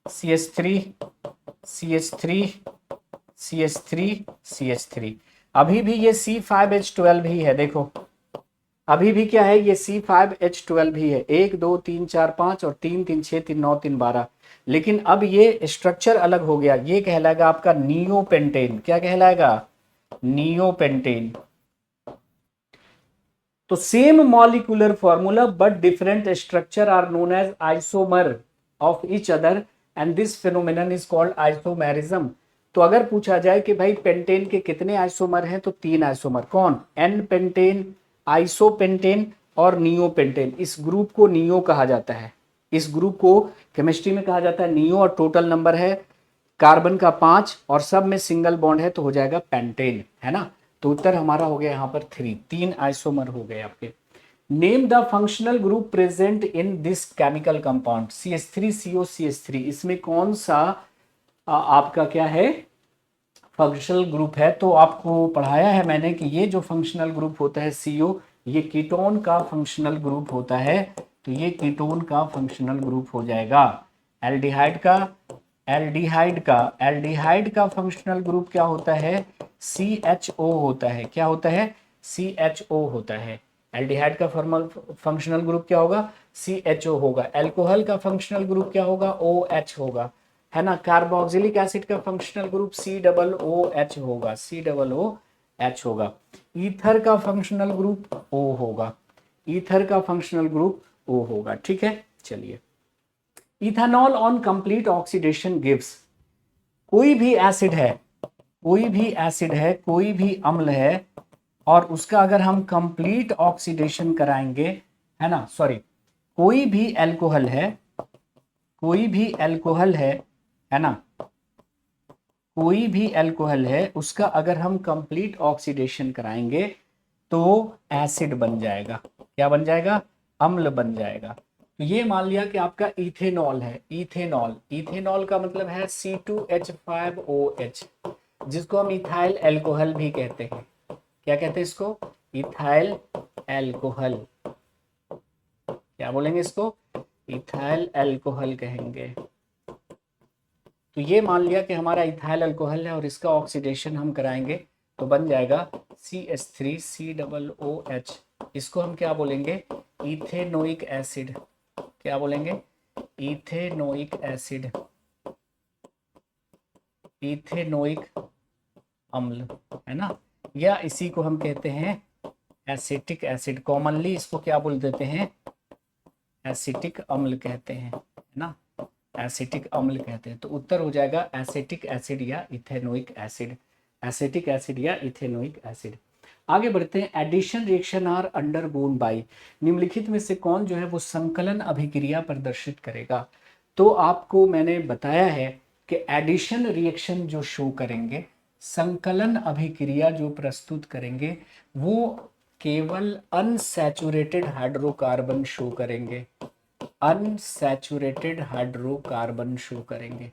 CH3 CH3 CH3 CH3। अभी भी ये C5H12 ही है, देखो अभी भी क्या है, ये C5H12 ही है, 1 2 3 4 5 और 3 3 6 3 9 3 12। लेकिन अब ये स्ट्रक्चर अलग हो गया, ये कहलाएगा आपका नियोपेंटेन। क्या कहलाएगा? नियोपेंटेन। तो same molecular formula but different structure are known as isomer of each other and this phenomenon is called isomerism. तो अगर पूछा जाए कि भाई पेंटेन के कितने आइसोमर हैं, तो 3 आइसोमर। कौन? एन पेंटेन, आइसोपेंटेन और नियोपेंटेन। इस ग्रुप को नियो कहा जाता है, इस ग्रुप को केमिस्ट्री में कहा जाता है नियो। और टोटल नंबर है कार्बन का 5 और सब में सिंगल बॉन्ड है तो हो जाएगा पेंटेन, है ना। तो उत्तर हमारा हो गया यहाँ पर 3 आइसोमर हो गए आपके। Name the functional group present in this chemical compound CH3COCH3। इसमें कौन सा आपका क्या है, फंक्शनल ग्रुप है? तो आपको पढ़ाया है मैंने कि ये जो फंक्शनल ग्रुप होता है CO, ये कीटोन का फंक्शनल ग्रुप होता है। तो ये कीटोन का फंक्शनल ग्रुप हो जाएगा। एल्डिहाइड का एल्डिहाइड का फंक्शनल ग्रुप क्या होता है? CHO होता है। क्या होता है? CHO होता है। एल्डिहाइड का फॉर्मल फंक्शनल ग्रुप क्या होगा? CHO होगा। अल्कोहल का फंक्शनल ग्रुप क्या होगा? OH होगा, है ना। कार्बोक्सिलिक एसिड का फंक्शनल ग्रुप COOH होगा, COOH होगा। ईथर का फंक्शनल ग्रुप O होगा, ईथर का फंक्शनल ग्रुप O होगा। ठीक है, चलिए। Ethanol on complete oxidation gives. कोई भी एसिड है, कोई भी एसिड है, कोई भी अम्ल है, और उसका अगर हम कंप्लीट ऑक्सीडेशन कराएंगे, है ना, सॉरी, कोई भी अल्कोहल है, कोई भी अल्कोहल है ना, कोई भी अल्कोहल है, उसका अगर हम कंप्लीट ऑक्सीडेशन कराएंगे तो एसिड बन जाएगा। क्या बन जाएगा? अम्ल बन जाएगा। तो ये मान लिया कि आपका इथेनॉल है, इथेनॉल। इथेनॉल का मतलब है C2H5OH, जिसको हम इथाइल अल्कोहल भी कहते हैं। क्या कहते हैं इसको? Ethyl alcohol. क्या बोलेंगे इसको? इथाइल अल्कोहल कहेंगे। तो ये मान लिया कि हमारा इथाइल अल्कोहल है और इसका ऑक्सीडेशन हम कराएंगे तो बन जाएगा CH3COOH। इसको हम क्या बोलेंगे? Ethanoic acid. क्या बोलेंगे? इथेनोइक एसिड, इथेनोइक अम्ल, है ना। या इसी को हम कहते हैं एसिटिक एसिड। कॉमनली इसको क्या बोल देते हैं? एसिटिक अम्ल कहते हैं, है ना, एसिटिक अम्ल कहते हैं। तो उत्तर हो जाएगा एसिटिक एसिड या इथेनोइक एसिड, एसिटिक एसिड या इथेनोइक एसिड। आगे बढ़ते हैं। Addition reaction are undergone by, निम्नलिखित में से कौन जो है वो संकलन अभिक्रिया प्रदर्शित करेगा? तो आपको मैंने बताया है कि एडिशन रिएक्शन जो शो करेंगे, संकलन अभिक्रिया जो प्रस्तुत करेंगे, वो केवल अनसैचुरेटेड हाइड्रोकार्बन शो करेंगे, अनसैचुरेटेड हाइड्रोकार्बन शो करेंगे,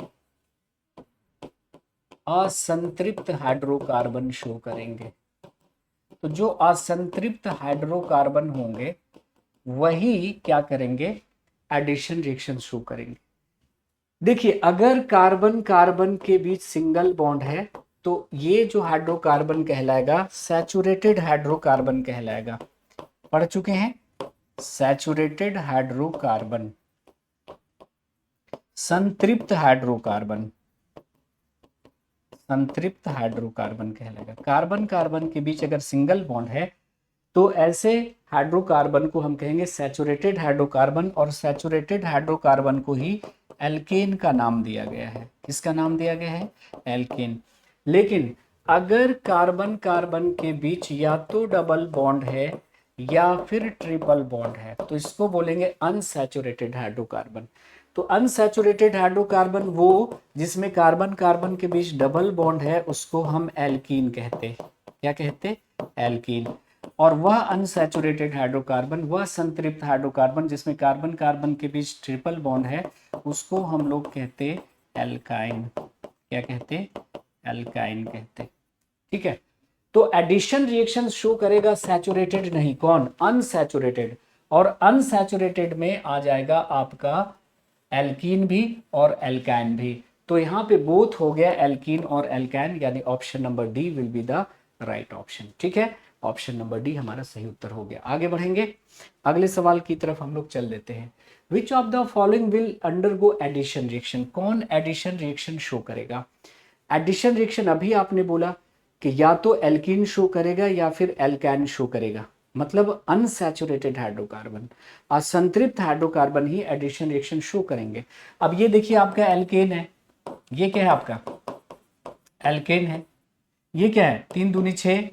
असंतृप्त हाइड्रोकार्बन शो करेंगे। तो जो असंतृप्त हाइड्रोकार्बन होंगे वही क्या करेंगे? एडिशन रिएक्शन शो करेंगे। देखिए, अगर कार्बन कार्बन के बीच सिंगल बॉन्ड है तो ये जो हाइड्रोकार्बन कहलाएगा सैचुरेटेड हाइड्रोकार्बन कहलाएगा। पढ़ चुके हैं, सैचुरेटेड हाइड्रोकार्बन, संतृप्त हाइड्रोकार्बन, संतृप्त हाइड्रोकार्बन कहलाएगा। कार्बन कार्बन के बीच अगर सिंगल बॉन्ड है तो ऐसे हाइड्रोकार्बन को हम कहेंगे सैचुरेटेड हाइड्रोकार्बन, और सैचुरेटेड हाइड्रोकार्बन को ही एल्केन का नाम दिया गया है। किसका नाम दिया गया है? एल्केन। लेकिन अगर कार्बन कार्बन के बीच या तो डबल बॉन्ड है या फिर ट्रिपल बॉन्ड है तो इसको बोलेंगे अनसैचुरेटेड हाइड्रोकार्बन। तो अनसैचुरेटेड हाइड्रोकार्बन वो जिसमें कार्बन कार्बन के बीच डबल बॉन्ड है उसको हम एल्कीन कहते हैं। क्या कहते? एल्कीन। और वह अनसैचुरेटेड हाइड्रोकार्बन, वह संतृप्त हाइड्रोकार्बन जिसमें कार्बन कार्बन के बीच ट्रिपल बॉन्ड है, उसको हम लोग कहते एल्काइन। क्या कहते? एल्काइन कहते। ठीक है। तो एडिशन रिएक्शन शो करेगा सैचुरेटेड नहीं, कौन, अनसैचुरेटेड, और अनसैचुरेटेड में आ जाएगा आपका एल्कीन भी और एल्काइन भी। तो यहाँ पे बोथ हो गया एल्कीन और एल्काइन, यानी option number D will be the right option. ठीक है, ऑप्शन नंबर डी हमारा सही उत्तर हो गया। आगे बढ़ेंगे, अगले सवाल की तरफ हम लोग चल देते हैं। Which of the following will undergo addition reaction, कौन एडिशन रिएक्शन शो करेगा। एडिशन रिएक्शन अभी आपने बोला कि या तो एल्कीन शो करेगा या फिर एल्काइन शो करेगा, मतलब अनसैचुरेटेड हाइड्रोकार्बन, असंतृप्त हाइड्रोकार्बन ही एडिशन रिएक्शन शो करेंगे। अब ये देखिए आपका एल्केन है, ये क्या है आपका एल्केन है, ये क्या है 3 दूनी 6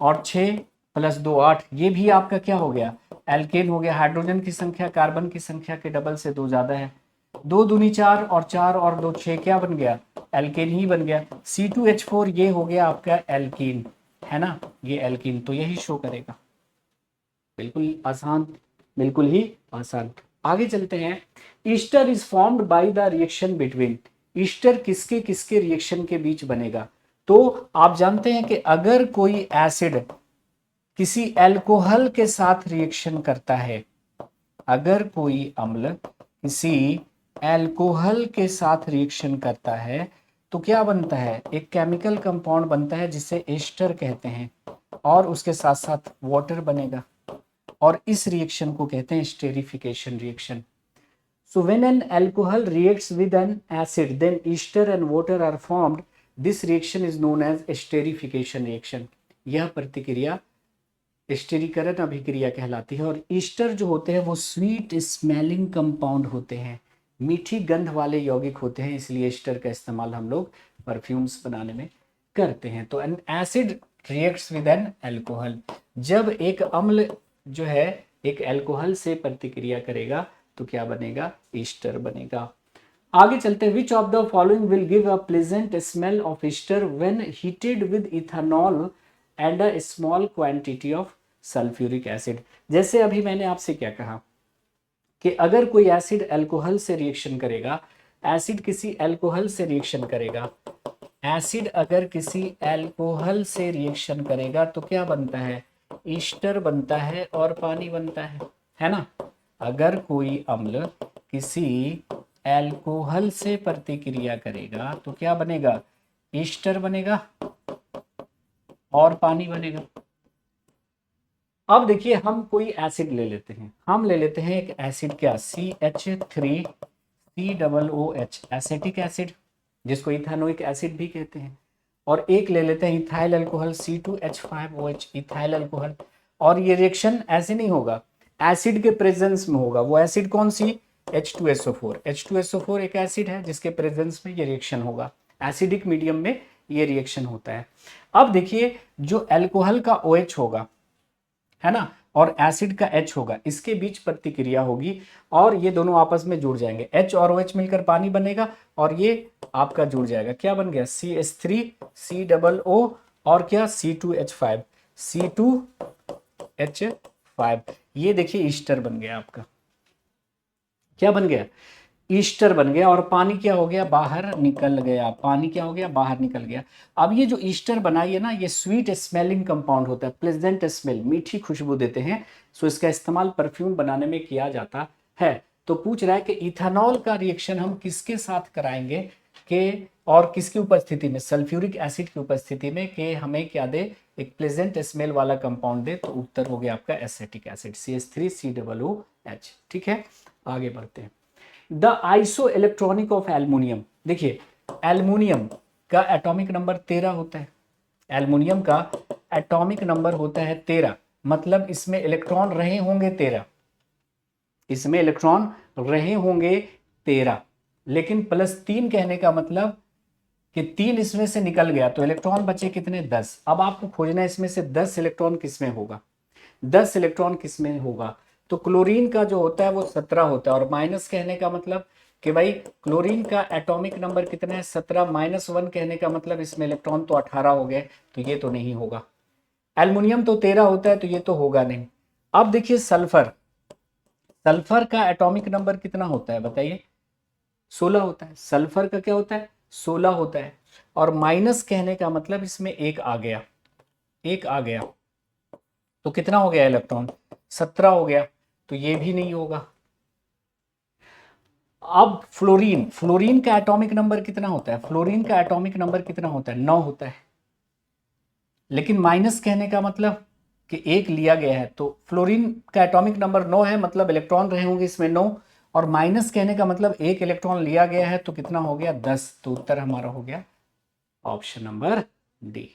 और 6 प्लस 2 8, ये भी आपका क्या हो गया एल्केन हो गया। हाइड्रोजन की संख्या कार्बन की संख्या के डबल से 2 ज्यादा है, 2 दूनी 4 और 4 और 2 6, क्या बन गया एल्केन ही बन गया। C2H4 ये हो गया आपका एल्कीन, है ना, ये एल्कीन, तो यही शो करेगा। बिल्कुल आसान, बिल्कुल ही आसान। आगे चलते हैं। Easter is formed by the reaction between, Easter किसके किसके रिएक्शन के बीच बनेगा। तो आप जानते हैं कि अगर कोई एसिड किसी एल्कोहल के साथ रिएक्शन करता है, अगर कोई अम्ल किसी एल्कोहल के साथ रिएक्शन करता है तो क्या बनता है, एक केमिकल कंपाउंड बनता है जिसे एस्टर कहते हैं, और उसके साथ साथ वाटर बनेगा, और इस रिएक्शन को कहते हैं esterification reaction. So when an alcohol reacts with an acid, then ester and water are formed. This reaction is known as esterification reaction. यह प्रतिक्रिया स्टेरीकरण अभिक्रिया कहलाती है। और ईस्टर जो होते हैं वो स्वीट स्मेलिंग कंपाउंड होते हैं, मीठी गंध वाले यौगिक होते हैं, इसलिए ईस्टर का इस्तेमाल हम लोग परफ्यूम्स बनाने में करते हैं। तो N acid reacts with N alcohol, जब एक अम्ल जो है एक एल्कोहल से प्रतिक्रिया करेगा तो क्या बनेगा, ईस्टर बनेगा। आगे चलते हैं। Which of the following will give a pleasant smell of Easter when heated with ethanol and a small quantity of sulphuric acid. जैसे अभी मैंने आपसे क्या कहा कि अगर कोई एसिड अल्कोहल से रिएक्शन करेगा, एसिड किसी अल्कोहल से रिएक्शन करेगा, एसिड अगर किसी अल्कोहल से रिएक्शन करेगा तो क्या बनता है, ईस्टर बनता है और पानी बनता है ना। अगर कोई अम्ल किसी अल्कोहल से प्रतिक्रिया करेगा तो क्या बनेगा, ईस्टर बनेगा और पानी बनेगा। अब देखिए हम कोई एसिड ले लेते हैं, हम ले लेते हैं एक एसिड क्या CH3COOH एसेटिक एसिड, जिसको इथेनोइक एसिड भी कहते हैं, और एक ले लेते हैं ethyl alcohol C2H5OH ethyl alcohol. और ये रिएक्शन ऐसे नहीं होगा, एसिड के प्रेजेंस में होगा। वो एसिड कौन सी, H2SO4। H2SO4 एक एसिड है जिसके प्रेजेंस में ये रिएक्शन होगा, एसिडिक मीडियम में ये रिएक्शन होता है। अब देखिए जो अल्कोहल का OH होगा, है ना, और एसिड का H होगा, इसके बीच प्रतिक्रिया होगी और ये दोनों आपस में जुड़ जाएंगे, H और OH मिलकर पानी बनेगा और ये आपका जुड़ जाएगा, क्या बन गया CH3COO और क्या C2H5। ये देखिए ईस्टर बन गया आपका, क्या बन गया, ईस्टर बन गया, और पानी क्या हो गया, बाहर निकल गया, पानी क्या हो गया, बाहर निकल गया। अब ये जो ईस्टर बनाई है ना, ये स्वीट स्मेलिंग कंपाउंड होता है, प्लेजेंट स्मेल, मीठी खुशबू देते हैं, सो इसका इस्तेमाल परफ्यूम बनाने में किया जाता है। तो पूछ रहा है कि इथेनॉल का रिएक्शन हम किसके साथ कराएंगे कि, और किसकी उपस्थिति में, सल्फ्यूरिक एसिड की उपस्थिति में, कि हमें क्या दे, एक प्लेजेंट स्मेल वाला कंपाउंड दे। तो उत्तर हो गया आपका एसेटिक एसिड CH3COOH। ठीक है, आगे बढ़ते हैं। The iso electronic of aluminium, देखिए एल्युमिनियम का एटॉमिक नंबर 13 होता है, एल्युमिनियम का एटॉमिक नंबर होता है 13, मतलब इसमें इलेक्ट्रॉन रहे होंगे 13, इसमें इलेक्ट्रॉन रहे होंगे 13, लेकिन +3 कहने का मतलब कि 3 इसमें से निकल गया तो इलेक्ट्रॉन बचे कितने, 10। अब आपको खोजना है इसमें से 10 इलेक्ट्रॉन किसमें होगा, 10 इलेक्ट्रॉन किसमें होगा। तो क्लोरीन का जो होता है वो 17 होता है, और माइनस कहने का मतलब कि भाई क्लोरीन का एटॉमिक नंबर कितना है, 17, -1 कहने का मतलब इसमें इलेक्ट्रॉन तो 18 हो गए, तो ये तो नहीं होगा। एल्युमिनियम तो 13 होता है तो ये तो होगा नहीं। अब देखिए सल्फर, सल्फर का एटॉमिक नंबर कितना होता है बताइए, 16 होता है। सल्फर का क्या होता है, 16 होता है, और माइनस कहने का मतलब इसमें एक आ गया, एक आ गया, तो कितना हो गया इलेक्ट्रॉन, 17 हो गया, तो ये भी नहीं होगा। अब फ्लोरीन, फ्लोरीन का एटॉमिक नंबर कितना होता है, फ्लोरीन का एटॉमिक नंबर कितना होता है, 9 होता है। लेकिन माइनस कहने का मतलब कि एक लिया गया है, तो फ्लोरीन का एटॉमिक नंबर 9 है, मतलब इलेक्ट्रॉन रहे होंगे इसमें 9, और माइनस कहने का मतलब एक इलेक्ट्रॉन लिया गया है, तो कितना हो गया, 10। तो उत्तर हमारा हो गया option number D,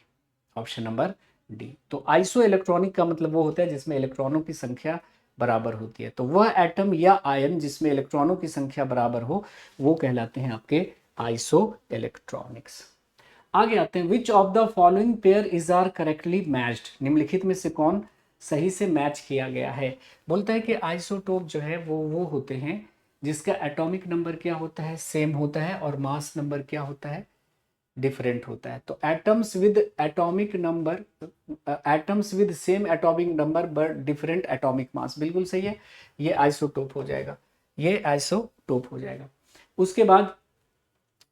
option number D. तो आइसो इलेक्ट्रॉनिक का मतलब वो होता है जिसमें इलेक्ट्रॉनों की संख्या बराबर होती है। तो वह एटम या आयन जिसमें इलेक्ट्रॉनों की संख्या बराबर हो वो कहलाते हैं आपके आइसो इलेक्ट्रॉनिक्स। आगे आते हैं, which of the following pair is are correctly matched, निम्नलिखित में से कौन सही से मैच किया गया है। बोलता है कि आइसोटोप जो है वो होते हैं जिसका एटॉमिक नंबर क्या होता है, सेम होता है, और मास नंबर क्या होता है, डिफरेंट होता है। तो atoms with atomic number, atoms with same atomic number but different atomic mass, बिल्कुल सही है, ये आइसोटोप हो जाएगा, ये आइसोटोप हो जाएगा। उसके बाद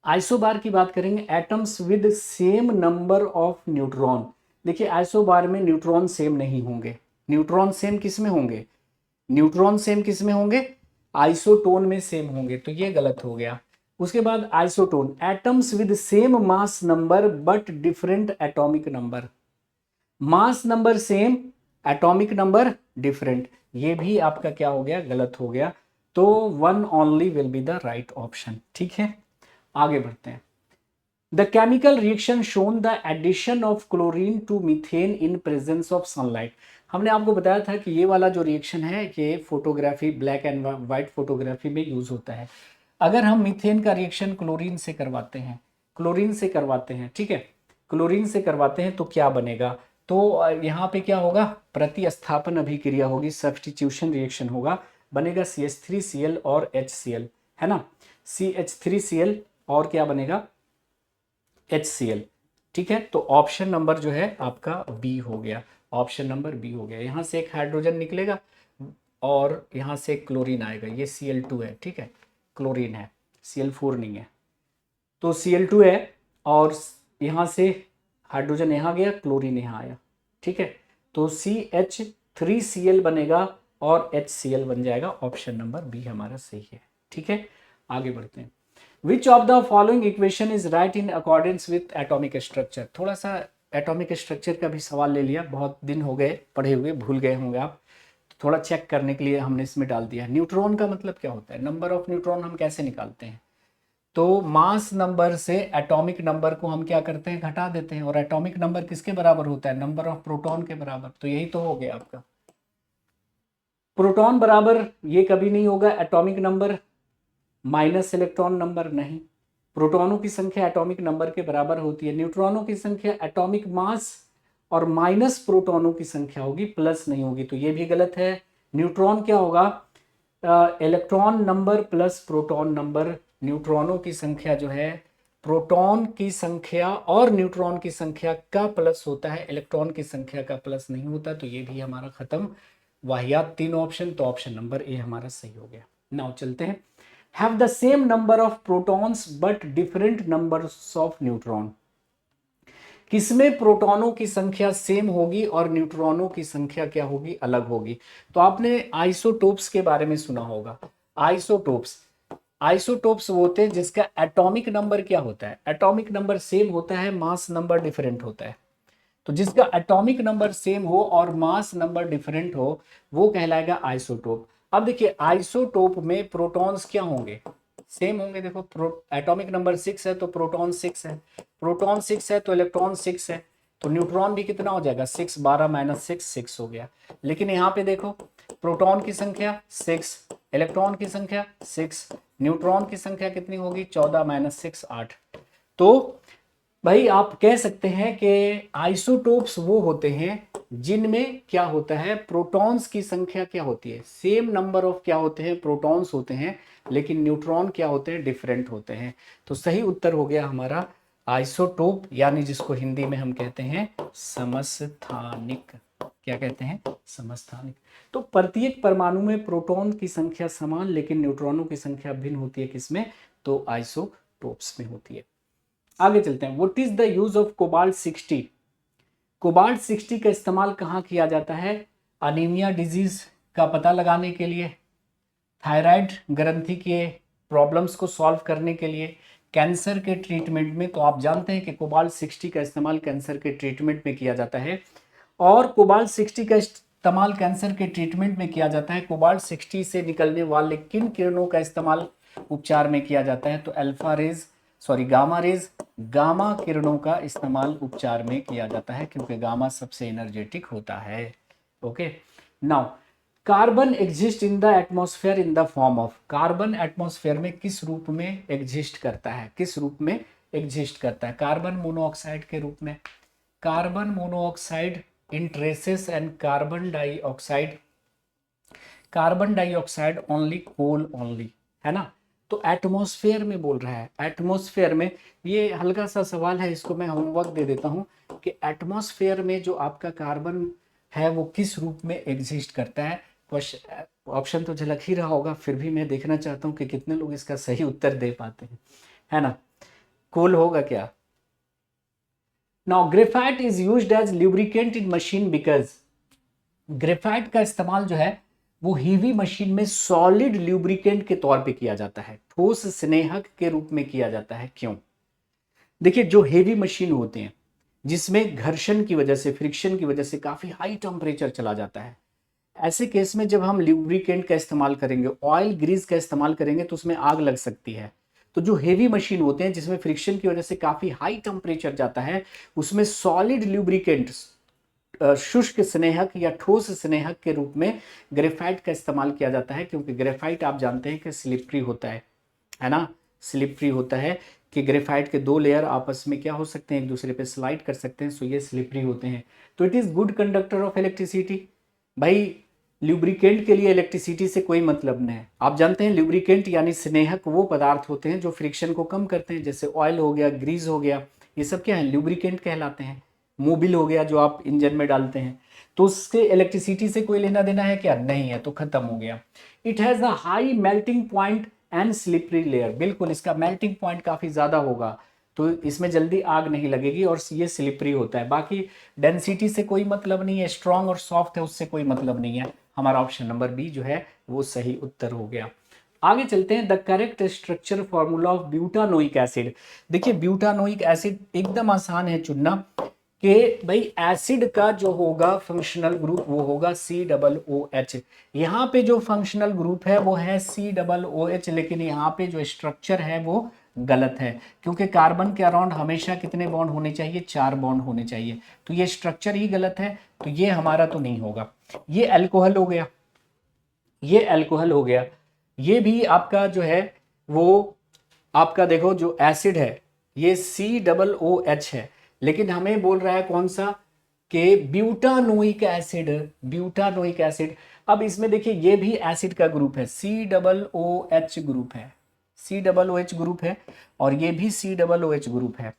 आइसोबार की बात करेंगे, atoms with same number of neutron. देखिए आइसोबार में न्यूट्रॉन सेम नहीं होंगे, न्यूट्रॉन सेम किस में होंगे, न्यूट्रॉन सेम किस में होंगे, आइसोटोन में सेम होंगे, तो ये गलत हो गया। उसके बाद isotone, atoms with same mass number but different atomic number, mass number same, atomic number different, ये भी आपका क्या हो गया, गलत हो गया। तो one only will be the right option. ठीक है, आगे बढ़ते हैं। The chemical reaction shown the addition of chlorine to methane in presence of sunlight. हमने आपको बताया था कि ये वाला जो रिएक्शन है ये photography, black and white photography में यूज होता है। अगर हम मीथेन का रिएक्शन क्लोरीन से करवाते हैं, क्लोरीन से करवाते हैं, ठीक है, क्लोरीन से करवाते हैं तो क्या बनेगा, तो यहाँ पे क्या होगा, प्रतिस्थापन अभिक्रिया होगी, सब्स्टिट्यूशन रिएक्शन होगा, बनेगा CH3Cl और HCl, है ना, CH3Cl और क्या बनेगा, HCl। ठीक है, तो ऑप्शन नंबर जो है आपका बी हो गया, ऑप्शन नंबर बी हो गया। यहाँ से एक हाइड्रोजन निकलेगा और यहाँ से क्लोरीन आएगा, ये Cl2 है, ठीक है, क्लोरीन है, Cl4 नहीं है, तो Cl2 है, और यहाँ से हाइड्रोजन यहाँ गया, क्लोरीन यहाँ आया, ठीक है, तो CH3Cl बनेगा और HCl बन जाएगा, ऑप्शन नंबर बी हमारा सही है। ठीक है, आगे बढ़ते हैं। Which of the following equation is right in accordance with atomic structure. थोड़ा सा एटॉमिक स्ट्रक्चर का भी सवाल ले लिया, बहुत दिन हो गए पढ़े हुए, भूल गए होंगे आप, तो थोड़ा चेक करने के लिए हमने इसमें डाल दिया। न्यूट्रॉन का मतलब क्या होता है, नंबर ऑफ न्यूट्रॉन हम कैसे निकालते हैं, तो मास नंबर से एटॉमिक नंबर को हम क्या करते हैं, घटा देते हैं, और एटॉमिक नंबर किसके बराबर होता है, नंबर ऑफ प्रोटॉन के बराबर, तो यही तो हो गया आपका। प्रोटॉन बराबर ये कभी नहीं होगा atomic number minus electron number, नहीं, प्रोटॉनों की संख्या एटॉमिक नंबर के बराबर होती है, न्यूट्रॉनों की संख्या एटॉमिक मास और माइनस प्रोटॉनों की संख्या होगी, प्लस नहीं होगी, तो ये भी गलत है। न्यूट्रॉन क्या होगा, electron number plus proton number, न्यूट्रॉनों की संख्या जो है प्रोटॉन की संख्या और न्यूट्रॉन की संख्या का प्लस होता है, इलेक्ट्रॉन की संख्या का प्लस नहीं होता, तो ये भी हमारा खत्म, वाहियात तीन ऑप्शन, तो ऑप्शन नंबर ए हमारा सही हो गया। नाउ चलते हैं, have the same number of protons but different numbers of neutron। किसमें प्रोटॉनों की संख्या सेम होगी और न्यूट्रॉनों की संख्या क्या होगी, अलग होगी। तो आपने आइसोटोप्स के बारे में सुना होगा, आइसोटोप्स, आइसोटोप्स वो होते हैं जिसका एटॉमिक नंबर क्या होता है, एटॉमिक नंबर सेम होता है, मास नंबर डिफरेंट होता है। तो जिसका एटॉमिक नंबर सेम हो और मास नंबर डिफरेंट हो वो कहलाएगा आइसोटोप। अब देखिए आइसोटोप में प्रोटॉन्स क्या होंगे, सेम होंगे, देखो एटॉमिक नंबर 6 है तो प्रोटॉन 6 है, प्रोटॉन 6 है तो इलेक्ट्रॉन 6 है, तो न्यूट्रॉन भी कितना हो जाएगा, 6, 12 माइनस 6, 6 हो गया। लेकिन यहाँ पे देखो प्रोटॉन की संख्या 6, इलेक्ट्रॉन की संख्या 6, न्यूट्रॉन की संख्या कितनी होगी, 14 माइनस 6, 8। तो भाई आप कह सकते हैं कि आइसोटोप्स वो होते हैं जिनमें क्या होता है, प्रोटॉन्स की संख्या क्या होती है, सेम नंबर ऑफ क्या होते हैं, प्रोटॉन्स होते हैं, लेकिन न्यूट्रॉन क्या होते हैं, डिफरेंट होते हैं। तो सही उत्तर हो गया हमारा आइसोटोप, यानी जिसको हिंदी में हम कहते हैं समस्थानिक। क्या कहते हैं, समस्थानिक। तो प्रत्येक परमाणु में प्रोटॉन की संख्या समान लेकिन न्यूट्रॉनों की संख्या भिन्न होती है, किसमें, तो आइसोटोप्स में होती है। आगे चलते हैं, what is the use of cobalt 60। Cobalt 60 का इस्तेमाल कहाँ किया जाता है? अनीमिया डिजीज का पता लगाने के लिए, थायराइड ग्रंथि के प्रॉब्लम्स को सॉल्व करने के लिए, कैंसर के ट्रीटमेंट में। तो आप जानते हैं कि कोबाल्ट 60 का इस्तेमाल कैंसर के ट्रीटमेंट में किया जाता है। और कोबाल्ट 60 का इस्तेमाल कैंसर के ट्रीटमेंट में किया जाता है। कोबाल्ट 60 से निकलने वाले किन किरणों का इस्तेमाल उपचार में किया जाता है? तो alpha rays, gamma rays, gamma किरणों का इस्तेमाल उपचार में किया जाता है, क्योंकि गामा सबसे एनर्जेटिक होता है। Okay, now carbon exist in the atmosphere in the form of, carbon atmosphere में किस रूप में एग्जिस्ट करता है? किस रूप में एग्जिस्ट करता है? कार्बन मोनोऑक्साइड के रूप में, carbon monoxide in traces and carbon dioxide, carbon dioxide only, coal only, है ना। तो एटमॉस्फेयर में बोल रहा है, एटमॉस्फेयर में। ये हल्का सा सवाल है, इसको मैं होमवर्क दे देता हूं कि एटमॉस्फेयर में जो आपका कार्बन है वो किस रूप में एग्जिस्ट करता है। ऑप्शन तो झलक ही रहा होगा, फिर भी मैं देखना चाहता हूं कि कितने लोग इसका सही उत्तर दे पाते हैं, है ना। कोल होगा क्या? Now graphite is used as lubricant in machine because, graphite का इस्तेमाल जो है वो हीवी मशीन में सॉलिड ल्यूब्रिकेंट के तौर पे किया जाता है, ठोस स्नेहक के रूप में किया जाता है। क्यों? देखिए, जो हेवी मशीन होते हैं जिसमें घर्षण की वजह से, फ्रिक्शन की वजह से काफी हाई टेम्परेचर चला जाता है, ऐसे केस में जब हम ल्यूब्रिकेंट का इस्तेमाल करेंगे, ऑयल ग्रीस का इस्तेमाल करेंगे, तो उसमें आग लग सकती है। तो जो हेवी मशीन होते हैं जिसमें फ्रिक्शन की वजह से काफी हाई टेम्परेचर जाता है, उसमें सॉलिड ल्यूब्रिकेंट, शुष्क स्नेहक या ठोस स्नेहक के रूप में ग्रेफाइट का इस्तेमाल किया जाता है। क्योंकि ग्रेफाइट आप जानते हैं कि स्लिपरी होता है ना, स्लिपरी होता है, कि ग्रेफाइट के दो लेयर आपस में क्या हो सकते हैं, एक दूसरे पे स्लाइड कर सकते हैं, सो ये स्लिपरी होते हैं। तो it is good conductor of electricity. भाई, ल्यूब्रिकेंट के लिए इलेक्ट्रिसिटी से कोई मतलब नहीं है। आप जानते हैं ल्यूब्रिकेंट यानी स्नेहक वो पदार्थ होते हैं जो फ्रिक्शन को कम करते हैं, जैसे ऑयल हो गया, ग्रीस हो गया, ये सब क्या है, ल्यूब्रिकेंट कहलाते हैं। मोबिल हो गया जो आप इंजन में डालते हैं, तो उसके इलेक्ट्रिसिटी से कोई लेना देना है क्या? नहीं है, तो खत्म हो गया। It has a high melting point and slippery layer, बिल्कुल इसका मेल्टिंग पॉइंट काफी ज्यादा होगा, तो इसमें जल्दी आग नहीं लगेगी, और ये स्लिपरी होता है। बाकी डेंसिटी से कोई मतलब नहीं है, स्ट्रॉन्ग और सॉफ्ट है उससे कोई मतलब नहीं है। हमारा ऑप्शन नंबर बी जो है वो सही उत्तर हो गया। आगे चलते हैं, the correct structure formula of butanoic acid. देखिए, ब्यूटानोइक एसिड एकदम आसान है चुनना, कि भाई एसिड का जो होगा फंक्शनल ग्रुप वो होगा COOH। यहाँ पे जो फंक्शनल ग्रुप है वो है COOH, लेकिन यहाँ पे जो स्ट्रक्चर है वो गलत है, क्योंकि कार्बन के अराउंड हमेशा कितने बॉन्ड होने चाहिए? 4 बॉन्ड होने चाहिए। तो ये स्ट्रक्चर ही गलत है, तो ये हमारा तो नहीं होगा। ये अल्कोहल हो गया, ये अल्कोहल हो गया। ये भी आपका जो है वो आपका देखो जो एसिड है ये COOH है, लेकिन हमें बोल रहा है कौन सा, कि ब्यूटानोइक एसिड, ब्यूटानोइक एसिड। अब इसमें देखिए ये भी एसिड का ग्रुप है, COOH ग्रुप है, COOH ग्रुप है, और ये भी COOH ग्रुप है।